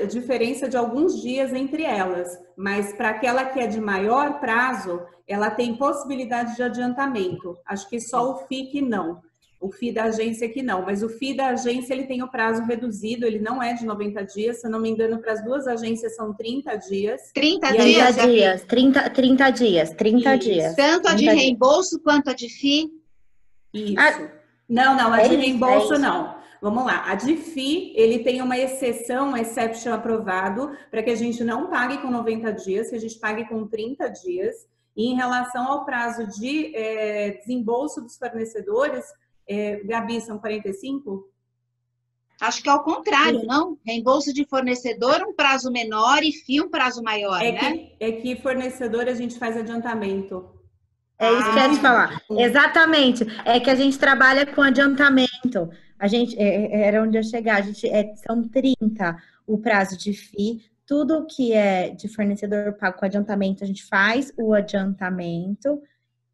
diferença de alguns dias entre elas, mas para aquela que é de maior prazo, ela tem possibilidade de adiantamento. Acho que só o FII que não. O FII da agência que não. Mas o FII da agência, ele tem o prazo reduzido, ele não é de 90 dias. Se eu não me engano, para as duas agências são 30 dias. 30 dias? 30 dias. Tanto a de reembolso quanto a de FII? Isso. Não, a de reembolso não. Vamos lá, a de FII, ele tem uma exceção, exception aprovado, para que a gente não pague com 90 dias, que a gente pague com 30 dias. E em relação ao prazo de desembolso dos fornecedores, Gabi, são 45? Acho que é o contrário, não? Reembolso de fornecedor, um prazo menor e FII um prazo maior, né? É que fornecedor a gente faz adiantamento. É isso que eu ia te falar. Exatamente. É que a gente trabalha com adiantamento. A gente, era onde eu chegar, a gente, são 30 o prazo de FII. Tudo que é de fornecedor pago com adiantamento, a gente faz o adiantamento.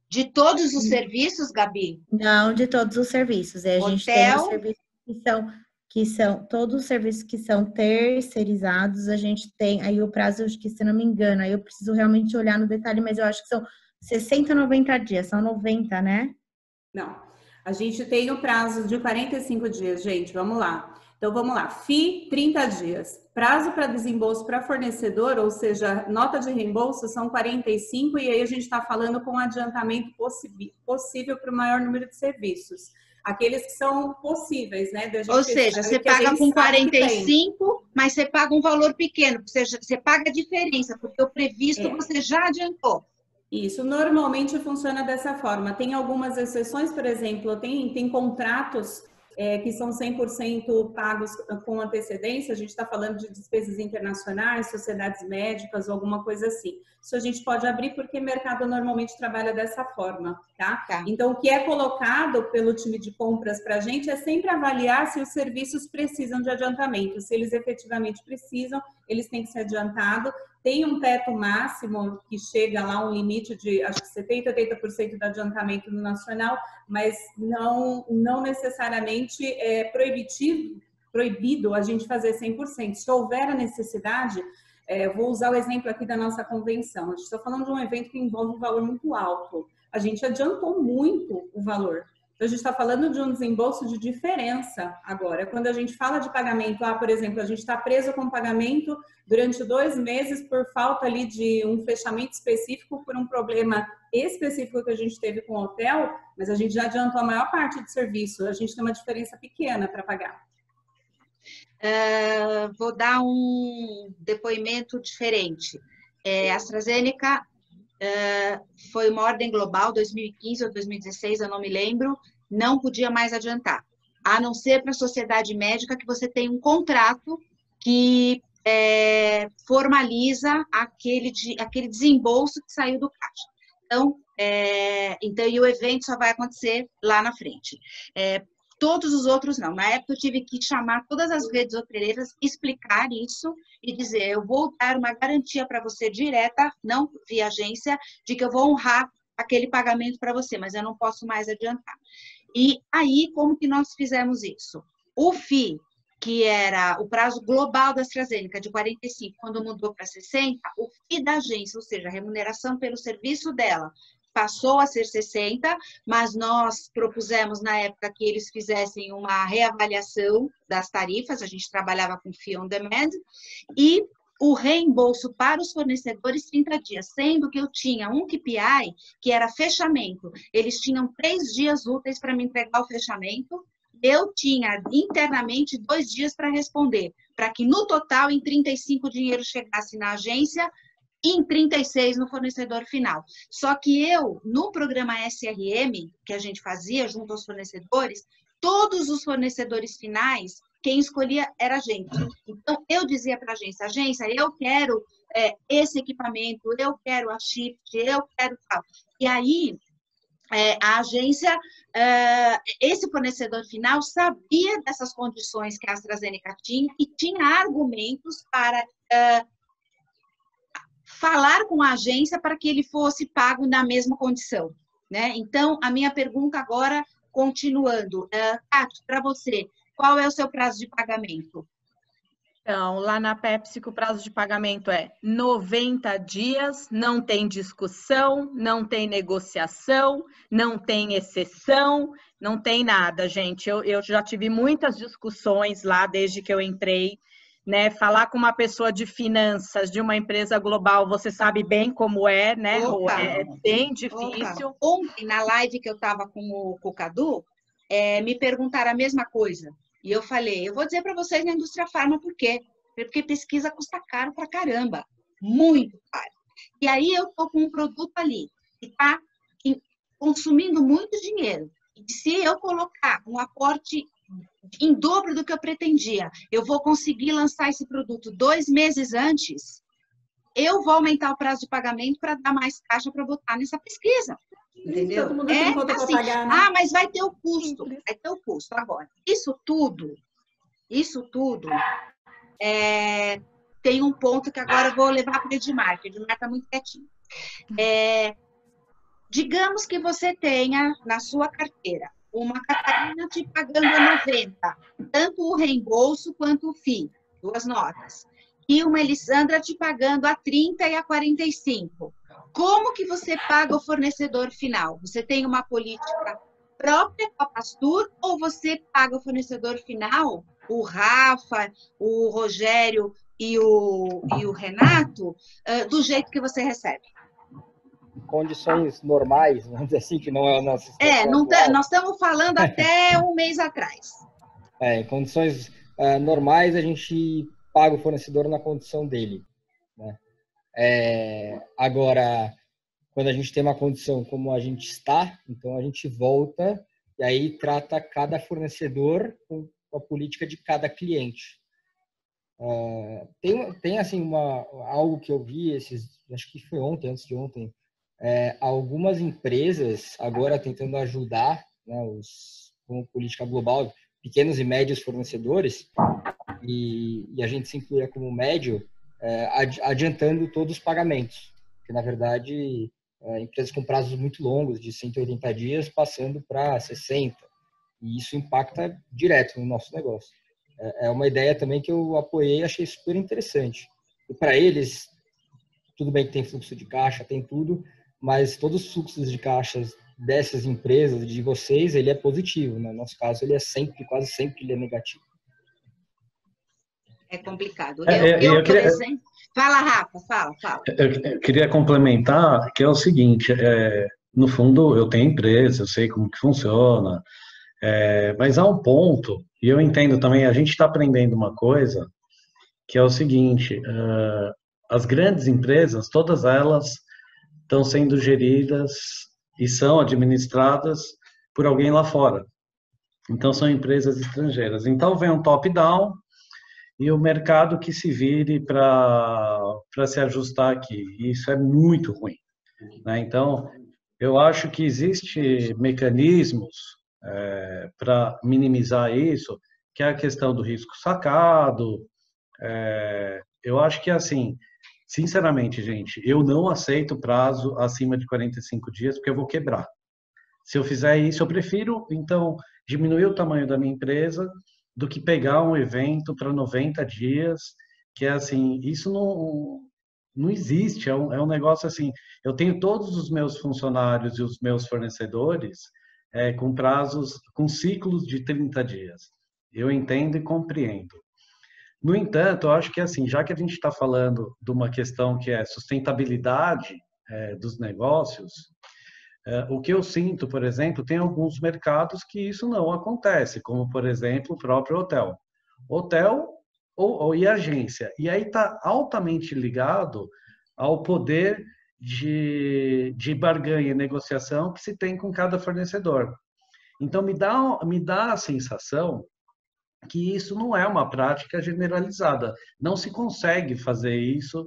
De todos os serviços, Gabi? Não, de todos os serviços. A gente tem os serviços que são que são todos os serviços que são terceirizados, a gente tem aí o prazo, acho que se não me engano, aí eu preciso realmente olhar no detalhe, mas eu acho que são 60 a 90 dias, são 90, né? Não, a gente tem o prazo de 45 dias, gente, vamos lá. Então, vamos lá, FII, 30 dias. Prazo para desembolso para fornecedor, ou seja, nota de reembolso, são 45, e aí a gente está falando com adiantamento possível para o maior número de serviços. Aqueles que são possíveis, né? Ou seja, você paga com 45, mas você paga um valor pequeno, você paga a diferença, porque o previsto você já adiantou. Isso, normalmente funciona dessa forma. Tem algumas exceções, por exemplo, tem contratos que são 100% pagos com antecedência, a gente está falando de despesas internacionais, sociedades médicas ou alguma coisa assim. Isso a gente pode abrir porque o mercado normalmente trabalha dessa forma, tá? Então, o que é colocado pelo time de compras para a gente é sempre avaliar se os serviços precisam de adiantamento. Se eles efetivamente precisam, eles têm que ser adiantados. Tem um teto máximo que chega lá a um limite de, acho que 70%, 80% de adiantamento no nacional, mas não necessariamente é proibido a gente fazer 100%. Se houver a necessidade, vou usar o exemplo aqui da nossa convenção. A gente está falando de um evento que envolve um valor muito alto. A gente adiantou muito o valor. Então, a gente está falando de um desembolso de diferença agora. Quando a gente fala de pagamento, por exemplo, a gente está preso com pagamento durante 2 meses por falta ali de um fechamento específico, por um problema específico que a gente teve com o hotel, mas a gente já adiantou a maior parte do serviço. A gente tem uma diferença pequena para pagar. Vou dar um depoimento diferente. A AstraZeneca foi uma ordem global, 2015 ou 2016, eu não me lembro, não podia mais adiantar, a não ser para a sociedade médica que você tem um contrato que formaliza aquele desembolso que saiu do caixa. Então, e o evento só vai acontecer lá na frente. Todos os outros não. Na época eu tive que chamar todas as redes hoteleiras, explicar isso e dizer, eu vou dar uma garantia para você direta, não via agência, de que eu vou honrar aquele pagamento para você, mas eu não posso mais adiantar. E aí, como que nós fizemos isso? O FII, que era o prazo global da AstraZeneca de 45, quando mudou para 60, o FII da agência, ou seja, a remuneração pelo serviço dela, passou a ser 60, mas nós propusemos na época que eles fizessem uma reavaliação das tarifas, a gente trabalhava com FII on demand, e o reembolso para os fornecedores 30 dias, sendo que eu tinha um KPI, que era fechamento. Eles tinham 3 dias úteis para me entregar o fechamento, eu tinha internamente 2 dias para responder, para que no total, em 35, o dinheiro chegasse na agência, em 36 no fornecedor final. Só que eu, no programa SRM, que a gente fazia junto aos fornecedores, todos os fornecedores finais, quem escolhia era a gente. Então, eu dizia para a agência, eu quero esse equipamento, eu quero a shift, eu quero tal. E aí, a agência, esse fornecedor final sabia dessas condições que a AstraZeneca tinha e tinha argumentos para falar com a agência para que ele fosse pago na mesma condição, né? Então, a minha pergunta agora, continuando, Cátia, para você, qual é o seu prazo de pagamento? Então, lá na PepsiCo, o prazo de pagamento é 90 dias, não tem discussão, não tem negociação, não tem exceção, não tem nada, gente. Eu já tive muitas discussões lá desde que eu entrei, né? Falar com uma pessoa de finanças de uma empresa global, você sabe bem como é, né? É bem difícil. Ontem, na live que eu estava com o Cadu, me perguntaram a mesma coisa. E eu falei, eu vou dizer para vocês na indústria farma por quê? Porque pesquisa custa caro pra caramba. Muito caro. E aí eu estou com um produto ali que está consumindo muito dinheiro. E se eu colocar um aporte em dobro do que eu pretendia, eu vou conseguir lançar esse produto 2 meses antes, eu vou aumentar o prazo de pagamento para dar mais caixa para botar nessa pesquisa. Entendeu? Todo mundo tem conta assim, para pagar, né? mas vai ter o custo. Vai ter o custo. Agora, isso tudo tem um ponto que agora eu vou levar para o Edmar, que o Edmar está muito quietinho. Digamos que você tenha na sua carteira uma Catarina te pagando a 90, tanto o reembolso quanto o FII, 2 notas. E uma Elisandra te pagando a 30 e a 45. Como que você paga o fornecedor final? Você tem uma política própria com a Pastur ou você paga o fornecedor final, o Rafa, o Rogério e o Renato, do jeito que você recebe? Condições normais, vamos dizer assim, que não é o nosso... Nós estamos falando até um mês atrás. Em condições normais, a gente paga o fornecedor na condição dele, né? Agora, quando a gente tem uma condição como a gente está, então a gente volta e aí trata cada fornecedor com a política de cada cliente. Tem assim, algo que eu vi, acho que foi ontem, antes de ontem, algumas empresas agora tentando ajudar, né, com política global, pequenos e médios fornecedores, e a gente se inclui como médio, adiantando todos os pagamentos, que na verdade empresas com prazos muito longos, de 180 dias, passando para 60, e isso impacta direto no nosso negócio. É uma ideia também que eu apoiei e achei super interessante. E para eles, tudo bem que tem fluxo de caixa, tem tudo, mas todos os fluxos de caixas dessas empresas, de vocês, ele é positivo. No nosso caso, ele é quase sempre ele é negativo. É complicado. Eu por exemplo... Fala, Rafa, fala. Eu queria complementar que é o seguinte, no fundo, eu tenho empresa, eu sei como que funciona, mas há um ponto, e eu entendo também, a gente está aprendendo uma coisa, que é o seguinte, as grandes empresas, todas elas estão sendo geridas e são administradas por alguém lá fora. Então, são empresas estrangeiras. Então, vem um top-down e o mercado que se vire para se ajustar aqui. E isso é muito ruim, né? Então, eu acho que existem mecanismos para minimizar isso, que é a questão do risco sacado. Eu acho que, assim, sinceramente, gente, eu não aceito prazo acima de 45 dias, porque eu vou quebrar. Se eu fizer isso, eu prefiro, então, diminuir o tamanho da minha empresa do que pegar um evento para 90 dias, que é assim, isso não existe, é um negócio assim, eu tenho todos os meus funcionários e os meus fornecedores com prazos, com ciclos de 30 dias. Eu entendo e compreendo. No entanto, eu acho que assim, já que a gente está falando de uma questão que é sustentabilidade dos negócios, o que eu sinto, por exemplo, tem alguns mercados que isso não acontece, como, por exemplo, o próprio hotel. Hotel e agência. E aí está altamente ligado ao poder de barganha e negociação que se tem com cada fornecedor. Então, me dá a sensação que isso não é uma prática generalizada. Não se consegue fazer isso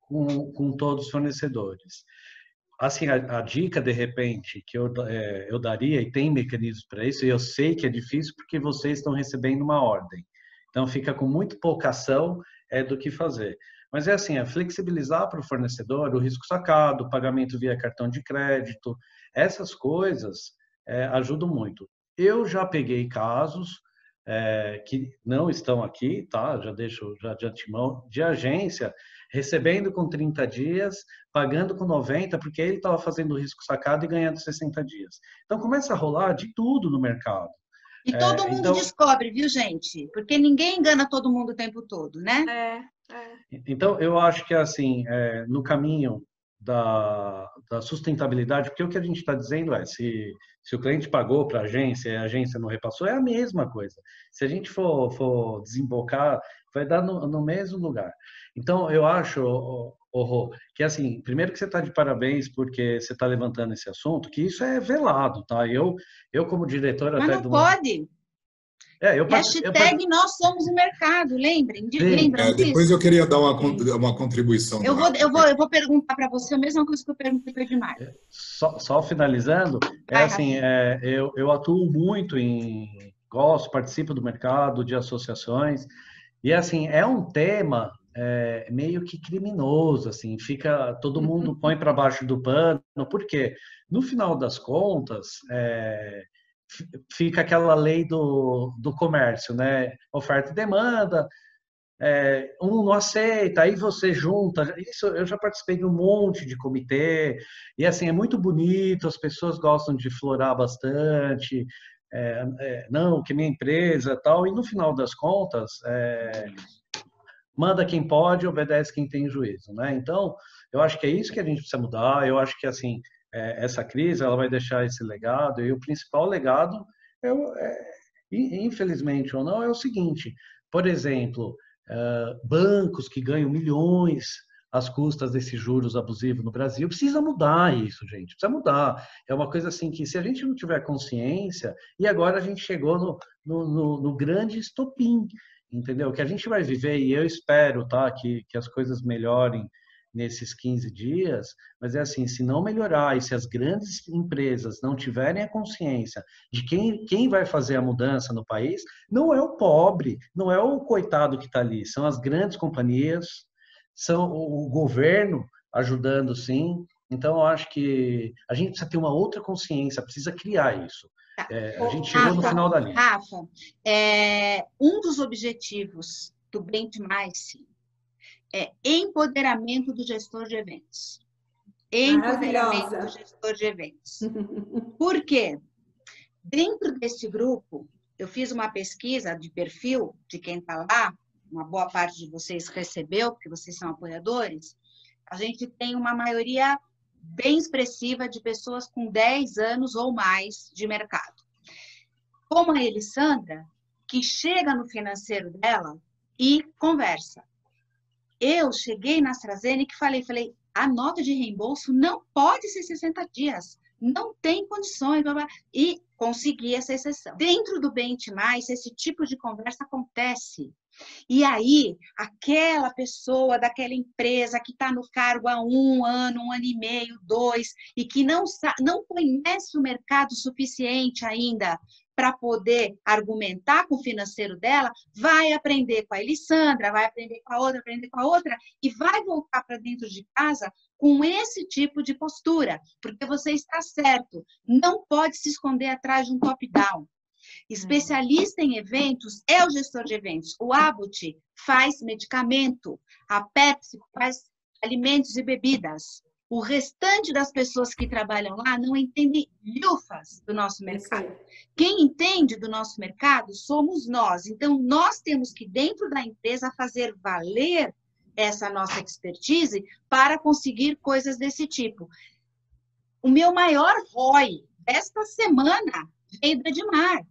com todos os fornecedores. Assim, a dica, de repente, que eu daria, e tem mecanismos para isso, e eu sei que é difícil porque vocês estão recebendo uma ordem. Então, fica com muito pouca ação do que fazer. Mas é assim, flexibilizar para o fornecedor o risco sacado, o pagamento via cartão de crédito, essas coisas ajudam muito. Eu já peguei casos que não estão aqui, tá? Já deixo de antemão, de agência, recebendo com 30 dias, pagando com 90, porque ele estava fazendo o risco sacado e ganhando 60 dias. Então, começa a rolar de tudo no mercado. E todo mundo descobre, viu, gente? Porque ninguém engana todo mundo o tempo todo, né? Então, eu acho que, assim, no caminho da sustentabilidade, porque o que a gente está dizendo se o cliente pagou para a agência e a agência não repassou, é a mesma coisa. Se a gente for desembocar, vai dar no mesmo lugar. Então, eu acho, que assim, primeiro que você está de parabéns porque você está levantando esse assunto, que isso é velado, tá? Eu como diretor... Mas até não pode. Hashtag nós somos o mercado, lembram disso? Depois eu queria dar uma contribuição. Eu vou perguntar para você a mesma coisa que eu perguntei para o Edmar. Só finalizando, eu atuo muito participo do mercado, de associações, e assim, é um tema meio que criminoso, assim, todo mundo põe para baixo do pano, porque no final das contas, fica aquela lei do comércio, né? Oferta e demanda, um não aceita, aí você junta. Isso, eu já participei de um monte de comitê, e assim, é muito bonito, as pessoas gostam de florar bastante, não, que minha empresa tal, e no final das contas, manda quem pode, obedece quem tem juízo, né? Então, eu acho que é isso que a gente precisa mudar, eu acho que, assim, essa crise, ela vai deixar esse legado, e o principal legado, infelizmente ou não, é o seguinte, por exemplo, bancos que ganham milhões às custas desses juros abusivos no Brasil, precisa mudar isso, gente, precisa mudar. É uma coisa assim que, se a gente não tiver consciência, e agora a gente chegou no grande estopim, entendeu? Que a gente vai viver, e eu espero, tá, que as coisas melhorem nesses 15 dias, mas é assim, se não melhorar e se as grandes empresas não tiverem a consciência de quem vai fazer a mudança no país, não é o pobre, não é o coitado que está ali, são as grandes companhias, são o governo ajudando, sim. Então, eu acho que a gente precisa ter uma outra consciência, precisa criar isso. A gente chegou no final da linha. Rafa, um dos objetivos do Bem Demais é empoderamento do gestor de eventos. Empoderamento do gestor de eventos. Por quê? Dentro desse grupo, eu fiz uma pesquisa de perfil de quem está lá, uma boa parte de vocês recebeu, porque vocês são apoiadores. A gente tem uma maioria bem expressiva de pessoas com 10 anos ou mais de mercado. Como a Elisandra, que chega no financeiro dela e conversa. Eu cheguei na AstraZeneca e falei, a nota de reembolso não pode ser 60 dias, não tem condições, blá, blá, e consegui essa exceção. Dentro do Bem Mais, esse tipo de conversa acontece. E aí, aquela pessoa daquela empresa que está no cargo há 1 ano, 1 ano e meio, 2, e que não conhece o mercado suficiente ainda para poder argumentar com o financeiro dela, vai aprender com a Elisandra, vai aprender com a outra, e vai voltar para dentro de casa com esse tipo de postura, porque você está certo, não pode se esconder atrás de um top-down. Especialista em eventos é o gestor de eventos. O Abbott faz medicamento, a Pepsi faz alimentos e bebidas. O restante das pessoas que trabalham lá não entendem lufas do nosso mercado. Quem entende do nosso mercado somos nós. Então, nós temos que, dentro da empresa, fazer valer essa nossa expertise para conseguir coisas desse tipo. O meu maior ROI desta semana veio do Edmar.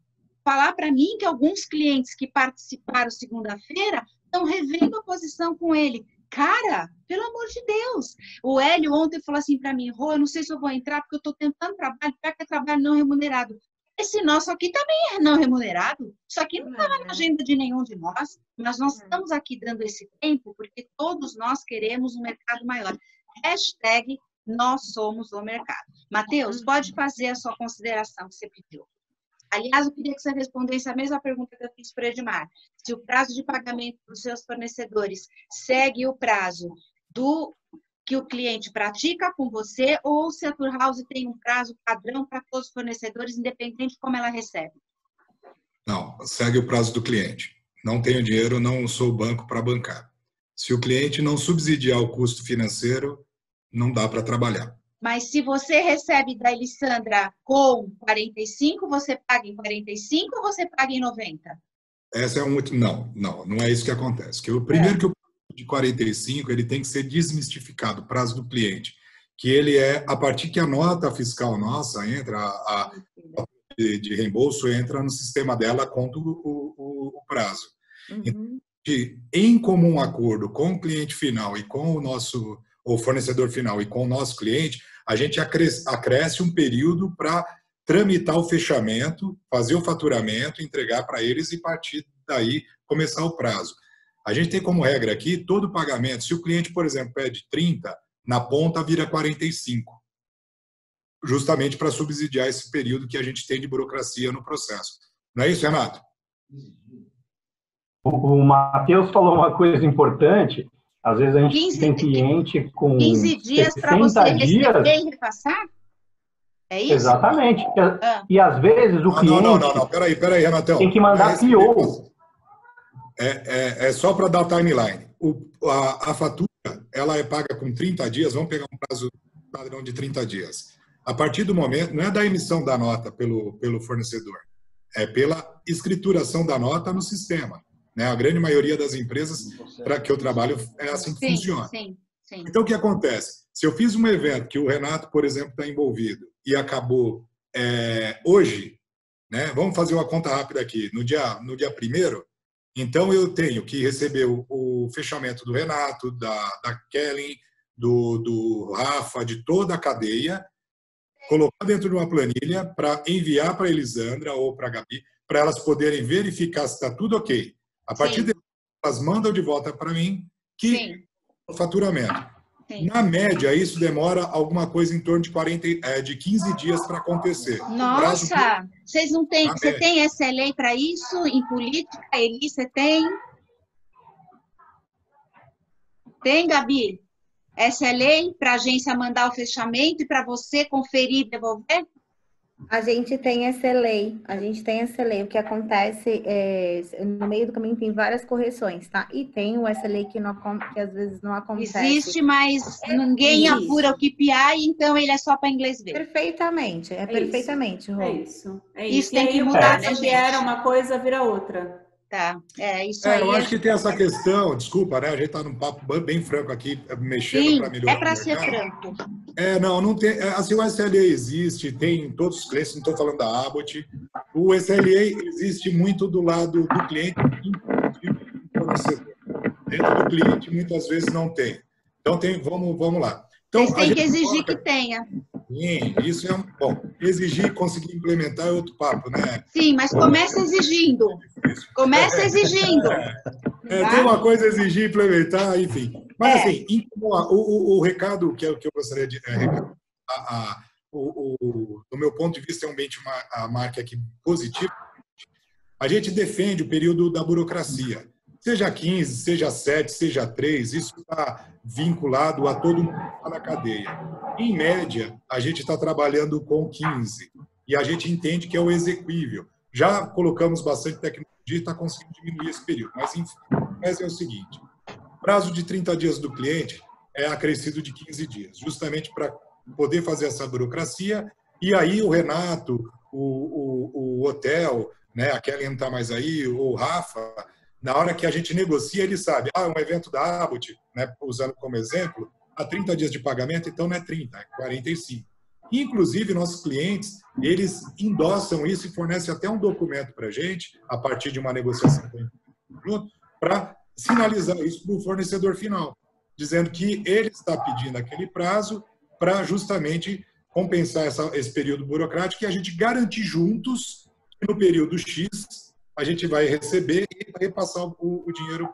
Falar para mim que alguns clientes que participaram segunda-feira estão revendo a posição com ele. Cara, pelo amor de Deus. O Hélio ontem falou assim para mim, Rô, eu não sei se eu vou entrar porque eu estou tentando trabalho, porque é trabalho não remunerado. Esse nosso aqui também é não remunerado. Isso aqui não estava na agenda de nenhum de nós, mas nós estamos aqui dando esse tempo porque todos nós queremos um mercado maior. Hashtag nós somos o mercado. Matheus, pode fazer a sua consideração que você pediu. Aliás, eu queria que você respondesse a mesma pergunta que eu fiz para o Edmar. Se o prazo de pagamento dos seus fornecedores segue o prazo que o cliente pratica com você, ou se a Turhouse tem um prazo padrão para todos os fornecedores, independente de como ela recebe? Não, segue o prazo do cliente. Não tenho dinheiro, não sou banco para bancar. Se o cliente não subsidiar o custo financeiro, não dá para trabalhar. Mas se você recebe da Elisandra com 45, você paga em 45 ou você paga em 90? Essa é não é isso que acontece. Que o primeiro que o de 45, ele tem que ser desmistificado, o prazo do cliente, que ele é, a partir que a nota fiscal nossa entra, de reembolso entra no sistema dela, conta o prazo. Então, em comum acordo com o cliente final e com o fornecedor final e com o nosso cliente, a gente acresce um período para tramitar o fechamento, fazer o faturamento, entregar para eles e, a partir daí, começar o prazo. A gente tem como regra aqui, todo pagamento, se o cliente, por exemplo, pede 30, na ponta vira 45, justamente para subsidiar esse período que a gente tem de burocracia no processo. Não é isso, Renato? O Matheus falou uma coisa importante. Às vezes a gente tem cliente com 15 dias para você receber e repassar? É isso? Exatamente. E às vezes o cliente... Não. Peraí, Renatão. Tem que mandar PO. É só para dar timeline. A fatura, ela é paga com 30 dias, vamos pegar um prazo padrão de 30 dias. A partir do momento, não é da emissão da nota pelo fornecedor, é pela escrituração da nota no sistema. Né? A grande maioria das empresas para que eu trabalho é assim que funciona. Sim. Então, o que acontece? Se eu fiz um evento que o Renato, por exemplo, está envolvido e acabou hoje, né? Vamos fazer uma conta rápida aqui, no dia 1º, então eu tenho que receber o fechamento do Renato, da Kellen, do Rafa, de toda a cadeia, colocar dentro de uma planilha para enviar para a Elisandra ou para a Gabi, para elas poderem verificar se está tudo ok. A partir daí, elas mandam de volta para mim que o faturamento. Sim. Na média, isso demora alguma coisa em torno de 15 dias para acontecer. Nossa, vocês não têm... Você tem SLA para isso em política? Eli, você tem? Tem, Gabi? SLA para a agência mandar o fechamento e para você conferir e devolver? A gente tem SLA, O que acontece no meio do caminho tem várias correções, tá? E tem o SLA que às vezes não acontece. Existe, mas ninguém apura o KPI, então ele é só para inglês ver. Perfeitamente, perfeitamente, Rô. É isso. Isso tem que mudar, né, gente? Era uma coisa, vira outra. Tá, isso aí. Eu acho que tem essa questão, desculpa, né? A gente está num papo bem franco aqui, mexendo para melhorar. É para ser franco. Não tem. Assim, o SLA existe, tem em todos os clientes, não estou falando da Abbott. O SLA existe muito do lado do cliente e do fornecedor. Dentro do cliente, muitas vezes não tem. Então, vamos lá. Então, vocês têm que exigir que tenha. Sim, isso é bom. Exigir e conseguir implementar é outro papo, né? Sim, mas começa exigindo. Começa exigindo. Tem uma coisa a exigir e implementar, enfim. Mas, assim, o recado que eu gostaria de... do meu ponto de vista, é um benchmark aqui positivo. A gente defende o período da burocracia. Seja 15, seja 7, seja 3, isso está vinculado a todo mundo na cadeia. Em média, a gente está trabalhando com 15 e a gente entende que é o exequível. Já colocamos bastante tecnologia e está conseguindo diminuir esse período. Mas é o seguinte, o prazo de 30 dias do cliente é acrescido de 15 dias, justamente para poder fazer essa burocracia. E aí o Renato, o hotel, né, a Kelly não está mais aí, o Rafa... Na hora que a gente negocia, ele sabe, um evento da Abbott, né, usando como exemplo, há 30 dias de pagamento, então não é 30, é 45. Inclusive, nossos clientes, eles endossam isso e fornecem até um documento para a gente, a partir de uma negociação para sinalizar isso para o fornecedor final, dizendo que ele está pedindo aquele prazo para justamente compensar esse período burocrático e a gente garantir juntos que no período X a gente vai receber e vai repassar o dinheiro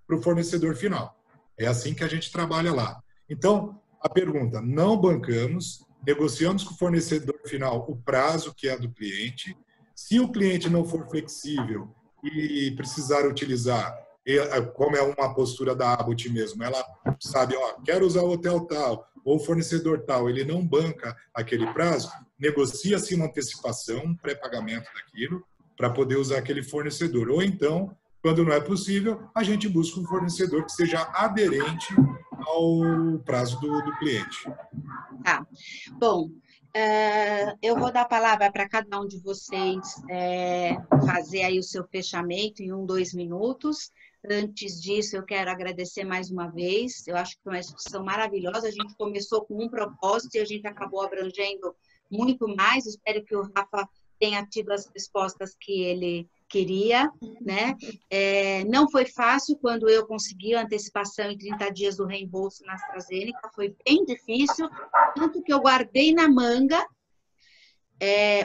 para o fornecedor final. É assim que a gente trabalha lá. Então, a pergunta, não bancamos, negociamos com o fornecedor final o prazo que é do cliente. Se o cliente não for flexível e precisar utilizar, como é uma postura da Abbott mesmo, ela sabe, quero usar o hotel tal, ou o fornecedor tal, ele não banca aquele prazo, negocia-se uma antecipação, um pré-pagamento daquilo, para poder usar aquele fornecedor. Ou então, quando não é possível, a gente busca um fornecedor que seja aderente ao prazo do cliente. Tá. Bom, eu vou dar a palavra para cada um de vocês fazer aí o seu fechamento em 2 minutos. Antes disso, eu quero agradecer mais uma vez. Eu acho que foi uma discussão maravilhosa. A gente começou com um propósito e a gente acabou abrangendo muito mais. Espero que o Rafa tenha tido as respostas que ele queria, né? Não foi fácil quando eu consegui a antecipação em 30 dias do reembolso na AstraZeneca, foi bem difícil, tanto que eu guardei na manga.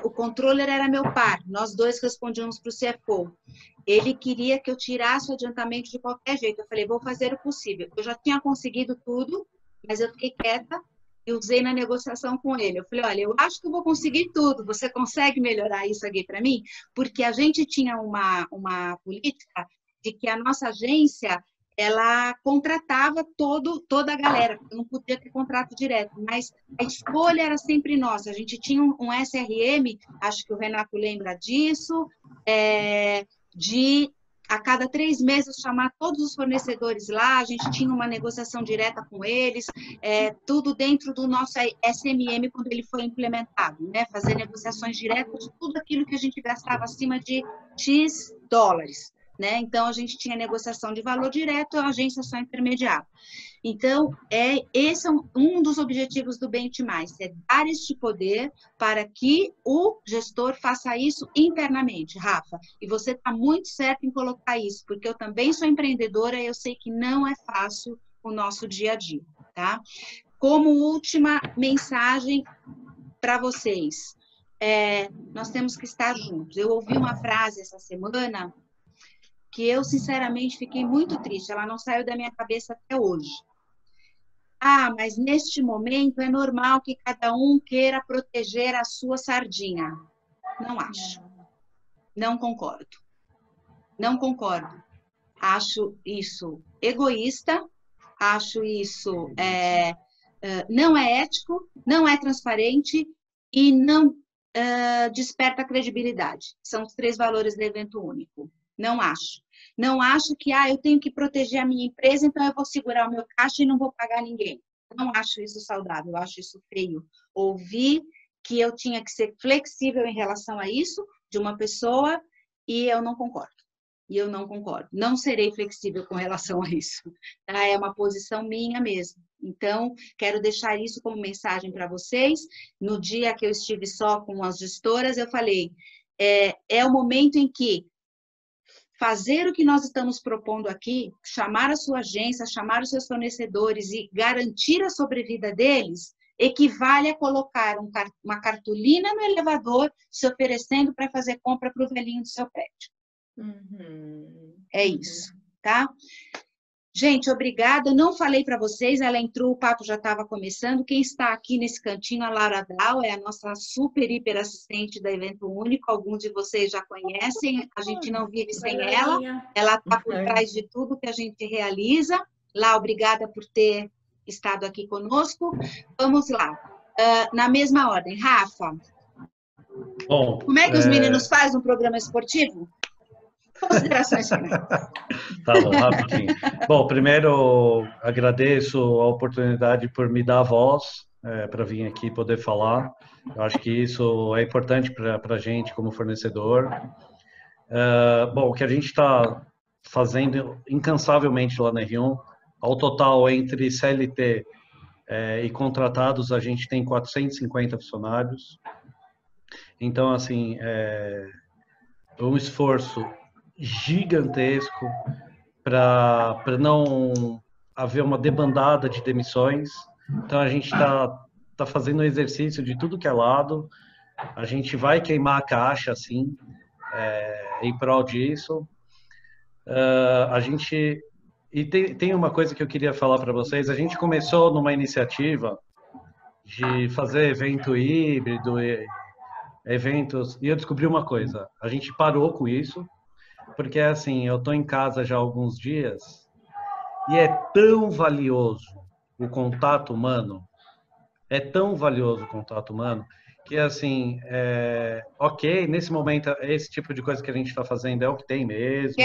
O controller era meu par, nós dois respondíamos para o CFO. Ele queria que eu tirasse o adiantamento de qualquer jeito. Eu falei, vou fazer o possível. Eu já tinha conseguido tudo, mas eu fiquei quieta e usei na negociação com ele. Eu falei, olha, eu acho que eu vou conseguir tudo. Você consegue melhorar isso aqui para mim? Porque a gente tinha uma política de que a nossa agência ela contratava toda a galera, não podia ter contrato direto, mas a escolha era sempre nossa. A gente tinha um SRM, acho que o Renato lembra disso, de a cada 3 meses chamar todos os fornecedores lá, a gente tinha uma negociação direta com eles, tudo dentro do nosso SMM quando ele foi implementado, né? Fazer negociações diretas de tudo aquilo que a gente gastava acima de X dólares. Né? Então, a gente tinha negociação de valor direto, a agência só intermediava. Então, esse é um dos objetivos do Bem-te Mais, é dar este poder para que o gestor faça isso internamente, Rafa. E você está muito certo em colocar isso, porque eu também sou empreendedora e eu sei que não é fácil o nosso dia a dia, tá? Como última mensagem para vocês, nós temos que estar juntos. Eu ouvi uma frase essa semana que eu, sinceramente, fiquei muito triste. Ela não saiu da minha cabeça até hoje. Mas neste momento é normal que cada um queira proteger a sua sardinha. Não acho. Não concordo. Não concordo. Acho isso egoísta, acho isso não é ético, não é transparente e não desperta credibilidade. São os 3 valores do evento único. Não acho. Não acho que eu tenho que proteger a minha empresa, então eu vou segurar o meu caixa e não vou pagar ninguém. Não acho isso saudável, eu acho isso feio. Ouvi que eu tinha que ser flexível em relação a isso de uma pessoa e eu não concordo. E eu não concordo. Não serei flexível com relação a isso. Tá? É uma posição minha mesmo. Então, quero deixar isso como mensagem para vocês. No dia que eu estive só com as gestoras, eu falei, é o momento em que fazer o que nós estamos propondo aqui, chamar a sua agência, chamar os seus fornecedores e garantir a sobrevida deles, equivale a colocar uma cartolina no elevador se oferecendo para fazer compra para o velhinho do seu prédio. É isso, tá? Gente, obrigada. Não falei para vocês, ela entrou, o papo já estava começando. Quem está aqui nesse cantinho, a Laura Dal, é a nossa super, hiper assistente da Evento Único. Alguns de vocês já conhecem, a gente não vive sem ela. Ela está por trás de tudo que a gente realiza. Lá, obrigada por ter estado aqui conosco. Vamos lá. Na mesma ordem. Rafa, bom, como é que os meninos fazem um programa esportivo? Considerações finais. Tá bom, rapidinho. Bom, primeiro agradeço a oportunidade por me dar a voz para vir aqui poder falar. Eu acho que isso é importante para a gente como fornecedor. Bom, o que a gente está fazendo incansavelmente lá na R1, ao total entre CLT e contratados, a gente tem 450 funcionários. Então, assim, um esforço gigantesco para não haver uma debandada de demissões. Então, a gente está fazendo um exercício de tudo que é lado. A gente vai queimar a caixa, assim, em prol disso. E tem uma coisa que eu queria falar para vocês. A gente começou numa iniciativa de fazer evento híbrido, eventos, e eu descobri uma coisa. A gente parou com isso, porque assim, eu estou em casa já há alguns dias e é tão valioso o contato humano, que assim, ok, nesse momento, esse tipo de coisa que a gente está fazendo é o que tem mesmo.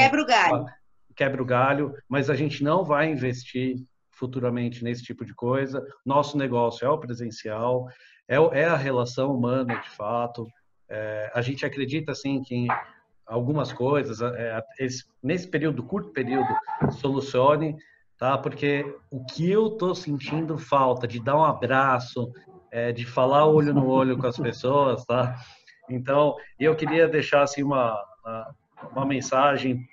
Quebra o galho, mas a gente não vai investir futuramente nesse tipo de coisa. Nosso negócio é o presencial, é a relação humana, de fato. A gente acredita, assim, que em algumas coisas, nesse período, curto período, solucione, tá? Porque o que eu estou sentindo falta de dar um abraço, de falar olho no olho com as pessoas, tá? Então, eu queria deixar, assim, uma mensagem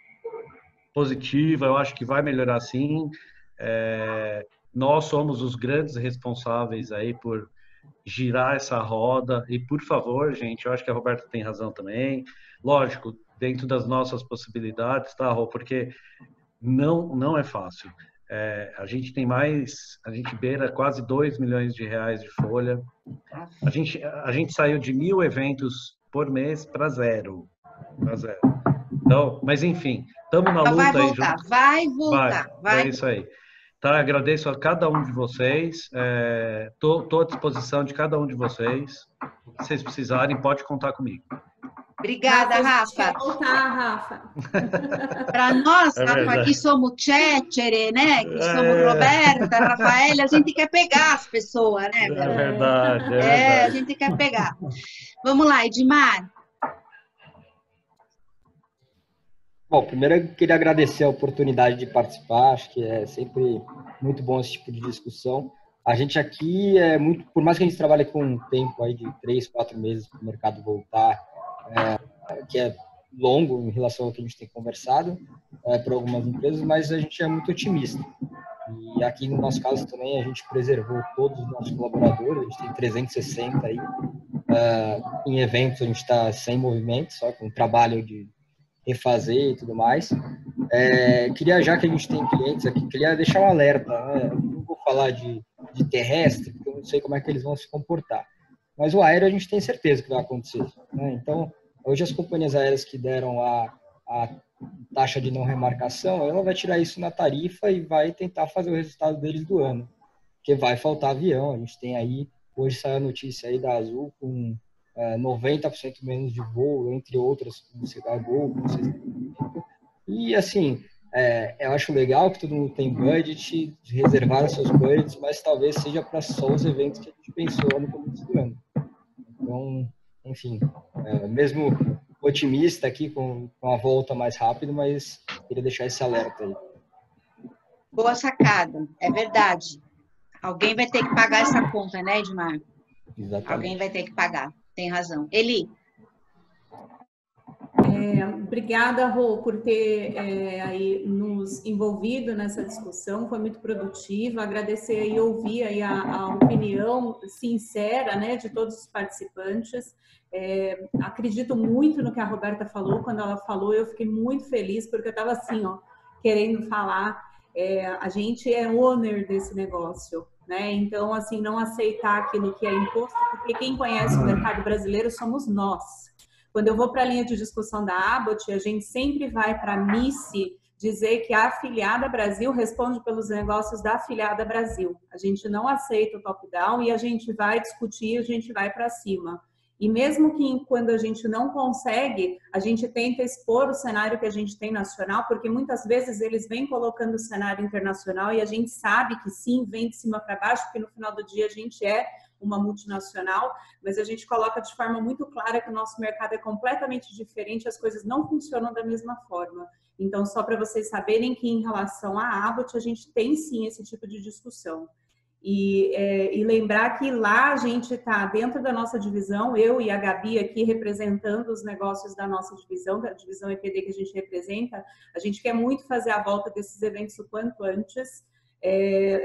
positiva. Eu acho que vai melhorar, sim. Nós somos os grandes responsáveis aí por girar essa roda e, por favor, gente, eu acho que a Roberta tem razão também, lógico, dentro das nossas possibilidades, tá, Rô? Porque não é fácil. A gente beira quase 2 milhões de reais de folha. A gente saiu de 1.000 eventos por mês para zero. Então, mas enfim, estamos na luta vai aí. Voltar, vai voltar, vai. É isso aí. Tá, agradeço a cada um de vocês. Estou à disposição de cada um de vocês. Se vocês precisarem, pode contar comigo. Obrigada, Rafa. Voltar, Rafa. Para nós, Rafa, que somos Cecere, né? Que somos Roberta, Rafael, a gente quer pegar as pessoas, né? É verdade. A gente quer pegar. Vamos lá, Edmar. Bom, primeiro eu queria agradecer a oportunidade de participar, acho que é sempre muito bom esse tipo de discussão. A gente aqui por mais que a gente trabalhe com um tempo aí de 3, 4 meses para o mercado voltar, que é longo em relação ao que a gente tem conversado para algumas empresas, mas a gente é muito otimista. E aqui no nosso caso também a gente preservou todos os nossos colaboradores, a gente tem 360 aí, em eventos a gente está sem movimento, só com trabalho de refazer e tudo mais. Queria, já que a gente tem clientes aqui, queria deixar um alerta, né? Não vou falar de terrestre, porque eu não sei como é que eles vão se comportar, mas o aéreo a gente tem certeza que vai acontecer, né? Então, hoje as companhias aéreas que deram a taxa de não remarcação, ela vai tirar isso na tarifa e vai tentar fazer o resultado deles do ano, porque vai faltar avião. A gente tem aí, hoje saiu a notícia aí da Azul com 90% menos de voo, entre outras, como a Gol, e assim, eu acho legal que todo mundo tem budget, reservar seus budgets, mas talvez seja para só os eventos que a gente pensou no começo do ano. Então, enfim, mesmo otimista aqui com a volta mais rápido, mas queria deixar esse alerta aí. Boa sacada, é verdade. Alguém vai ter que pagar essa conta, né, Edmar? Exatamente. Alguém vai ter que pagar. Tem razão. Eli? Obrigada, Rô, por ter aí nos envolvido nessa discussão, foi muito produtiva. Agradecer e ouvir aí a opinião sincera, né, de todos os participantes. Acredito muito no que a Roberta falou. Quando ela falou, eu fiquei muito feliz, porque eu estava assim, querendo falar. A gente é owner desse negócio, né? Então, assim, não aceitar aquilo que é imposto, porque quem conhece o mercado brasileiro somos nós. Quando eu vou para a linha de discussão da Abbott, a gente sempre vai para a MICE dizer que a afiliada Brasil responde pelos negócios da afiliada Brasil. A gente não aceita o top-down e a gente vai discutir, a gente vai para cima. E mesmo que quando a gente não consegue, a gente tenta expor o cenário que a gente tem nacional, porque muitas vezes eles vêm colocando o cenário internacional e a gente sabe que sim, vem de cima para baixo, porque no final do dia a gente é uma multinacional, mas a gente coloca de forma muito clara que o nosso mercado é completamente diferente, as coisas não funcionam da mesma forma. Então, só para vocês saberem que em relação à Abbott, a gente tem sim esse tipo de discussão. E lembrar que lá a gente está dentro da nossa divisão, eu e a Gabi aqui representando os negócios da nossa divisão, da divisão EPD que a gente representa, a gente quer muito fazer a volta desses eventos o quanto antes.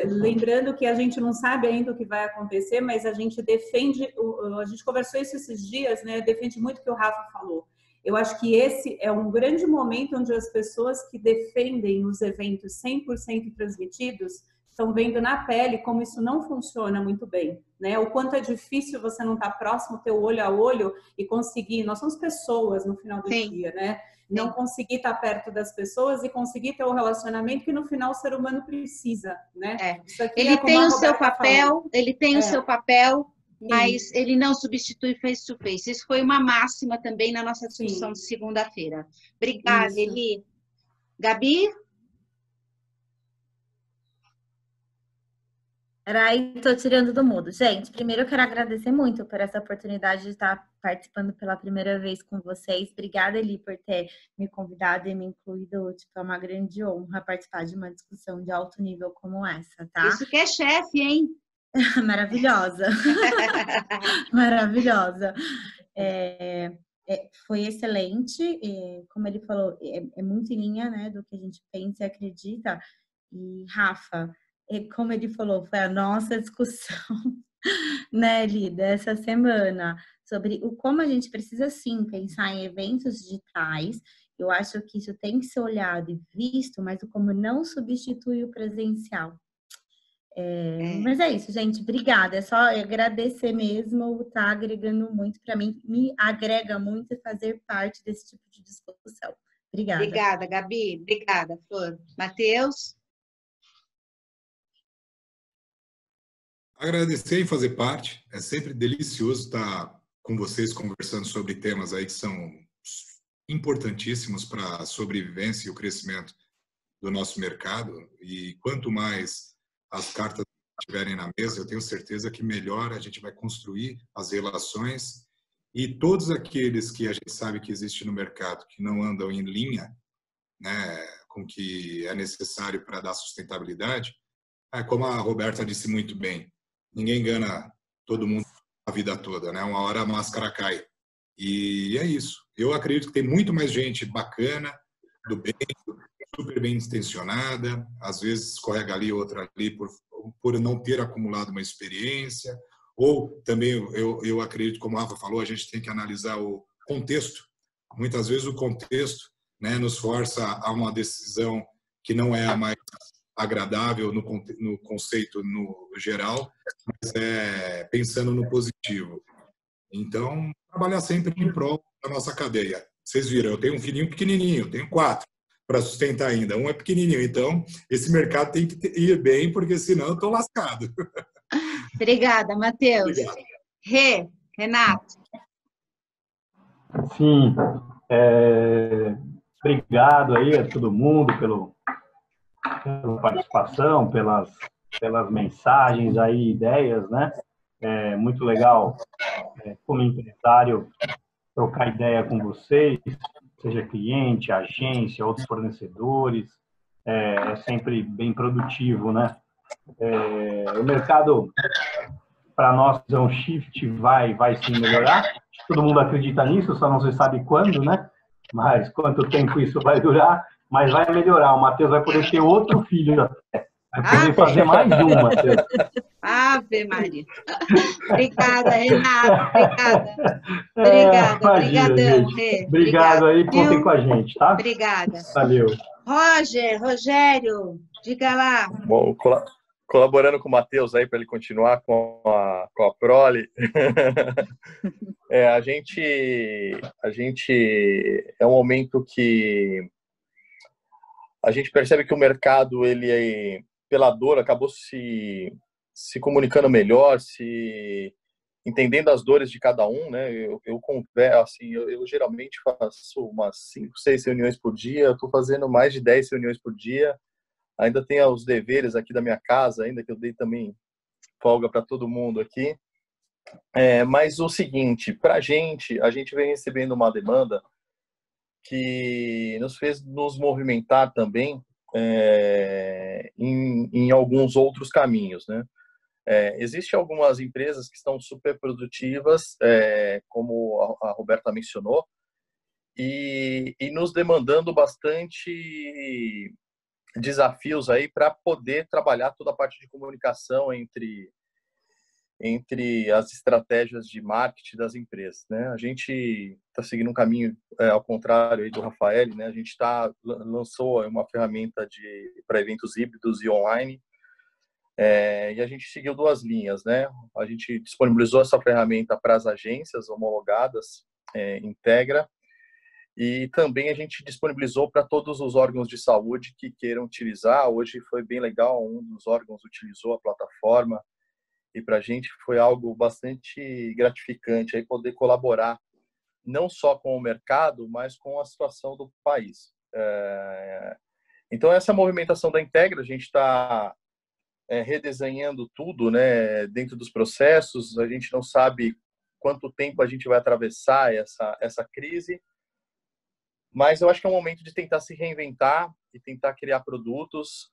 Lembrando que a gente não sabe ainda o que vai acontecer, mas a gente defende, a gente conversou isso esses dias, né? Defende muito o que o Rafa falou. Eu acho que esse é um grande momento onde as pessoas que defendem os eventos 100% transmitidos estão vendo na pele como isso não funciona muito bem, né? O quanto é difícil você não estar próximo, ter o olho a olho e conseguir, nós somos pessoas no final do dia, né? Não conseguir estar perto das pessoas e conseguir ter o relacionamento que no final o ser humano precisa, né? Isso aqui ele tem o seu papel, ele tem o seu papel, mas ele não substitui face to face. Isso foi uma máxima também na nossa discussão de segunda-feira. Obrigada, Eli. Gabi? Peraí, estou tirando do mudo. Gente, primeiro eu quero agradecer muito por essa oportunidade de estar participando pela primeira vez com vocês. Obrigada, Eli, por ter me convidado e me incluído. Tipo, é uma grande honra participar de uma discussão de alto nível como essa, tá? Isso que é chefe, hein? Maravilhosa. Maravilhosa. Foi excelente. Como ele falou, é muito em linha, né, do que a gente pensa e acredita. E, Rafa, como ele falou, foi a nossa discussão, né, Eli, dessa semana, sobre como a gente precisa, sim, pensar em eventos digitais. Eu acho que isso tem que ser olhado e visto, mas como não substitui o presencial. Mas é isso, gente. Obrigada. É só agradecer mesmo, tá agregando muito para mim. Me agrega muito fazer parte desse tipo de discussão. Obrigada. Obrigada, Gabi. Obrigada, Flor. Matheus? Agradecer e fazer parte. É sempre delicioso estar com vocês conversando sobre temas aí que são importantíssimos para a sobrevivência e o crescimento do nosso mercado. E quanto mais as cartas estiverem na mesa, eu tenho certeza que melhor a gente vai construir as relações, e todos aqueles que a gente sabe que existe no mercado que não andam em linha, né, com o que é necessário para dar sustentabilidade, como a Roberta disse muito bem, ninguém engana todo mundo a vida toda, né? Uma hora a máscara cai. E é isso. Eu acredito que tem muito mais gente bacana, do bem, super bem intencionada, às vezes escorrega ali, outra ali, por não ter acumulado uma experiência. Ou também, eu acredito, como a Rafa falou, a gente tem que analisar o contexto. Muitas vezes o contexto, né, nos força a uma decisão que não é a mais agradável no conceito no geral, mas pensando no positivo. Então, trabalhar sempre em prol da nossa cadeia. Vocês viram, eu tenho um filhinho pequenininho, tenho 4 para sustentar ainda. Um é pequenininho, então esse mercado tem que ir bem, porque senão eu estou lascado. Obrigada, Matheus. Renato. Sim, obrigado aí a todo mundo pela participação, pelas mensagens aí, ideias, né? É muito legal, como empresário, trocar ideia com vocês, seja cliente, agência, outros fornecedores, é sempre bem produtivo, né? O mercado, para nós, é um shift, vai sim melhorar. Todo mundo acredita nisso, só não se sabe quando, né? Mas quanto tempo isso vai durar, mas vai melhorar. O Matheus vai poder ter outro filho até. Vai poder fazer mais um, Matheus. Ave Maria. Obrigada, Renato. Obrigada. Obrigadão, Rê. Obrigado aí, contem com a gente, tá? Obrigada. Valeu. Rogério, diga lá. Bom, colaborando com o Matheus aí para ele continuar com a prole. A gente é um momento que a gente percebe que o mercado, ele pela dor, acabou se comunicando melhor, se entendendo as dores de cada um, né? Eu converso, assim, eu geralmente faço umas 5, 6 reuniões por dia, eu estou fazendo mais de 10 reuniões por dia, ainda tem os deveres aqui da minha casa, ainda que eu dei também folga para todo mundo aqui. Mas o seguinte, para a gente vem recebendo uma demanda que nos fez nos movimentar também em alguns outros caminhos, né? Existem algumas empresas que estão super produtivas, como a Roberta mencionou, e nos demandando bastante desafios aí para poder trabalhar toda a parte de comunicação entre as estratégias de marketing das empresas, né? A gente está seguindo um caminho ao contrário aí do Rafael, né? A gente lançou uma ferramenta para eventos híbridos e online, e a gente seguiu 2 linhas, né? A gente disponibilizou essa ferramenta para as agências homologadas, Integra, e também a gente disponibilizou para todos os órgãos de saúde que queiram utilizar. Hoje foi bem legal, um dos órgãos utilizou a plataforma, e para a gente foi algo bastante gratificante aí poder colaborar não só com o mercado, mas com a situação do país. Então essa movimentação da Integra, a gente está redesenhando tudo, né, dentro dos processos. A gente não sabe quanto tempo a gente vai atravessar essa crise, mas eu acho que é um momento de tentar se reinventar e tentar criar produtos,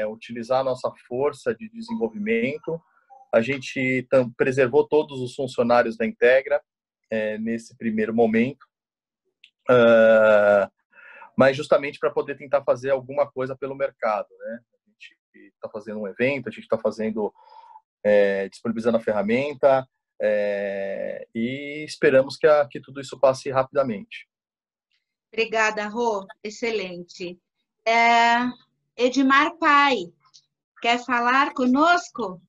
utilizar a nossa força de desenvolvimento. A gente preservou todos os funcionários da Integra nesse primeiro momento, mas justamente para poder tentar fazer alguma coisa pelo mercado, né? A gente está fazendo um evento, a gente está disponibilizando a ferramenta, e esperamos que tudo isso passe rapidamente. Obrigada, Rô. Excelente. Edmar Pai, quer falar conosco?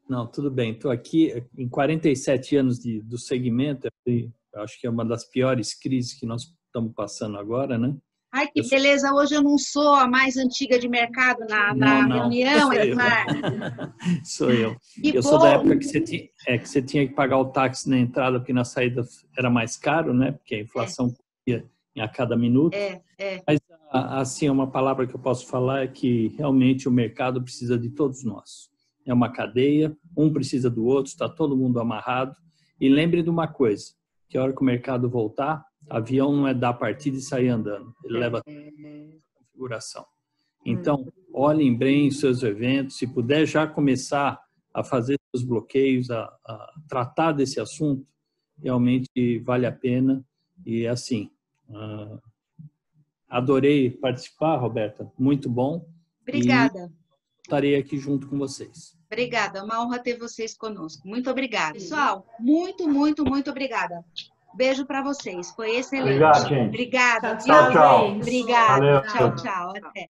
Não, tudo bem. Estou aqui em 47 anos do segmento. Eu acho que é uma das piores crises que nós estamos passando agora, né? Ai, que beleza, hoje eu não sou a mais antiga de mercado na reunião, Edmar. Sou eu. Que eu bom. Sou da época que você tinha que pagar o táxi na entrada, porque na saída era mais caro, né? Porque a inflação ia a cada minuto. Mas, assim, uma palavra que eu posso falar é que realmente o mercado precisa de todos nós. É uma cadeia, um precisa do outro, está todo mundo amarrado. E lembre de uma coisa, que a hora que o mercado voltar, avião não é dar partida e sair andando. Ele leva configuração. Então, olhem bem os seus eventos. Se puder já começar a fazer os bloqueios, a tratar desse assunto, realmente vale a pena. E, assim, adorei participar, Roberta. Muito bom. Obrigada. E estarei aqui junto com vocês. Obrigada. É uma honra ter vocês conosco. Muito obrigada. Pessoal, muito, muito, muito obrigada. Beijo para vocês. Foi excelente. Obrigado, gente. Obrigada. Tchau, tchau. Obrigada. Valeu. Tchau, tchau. Até.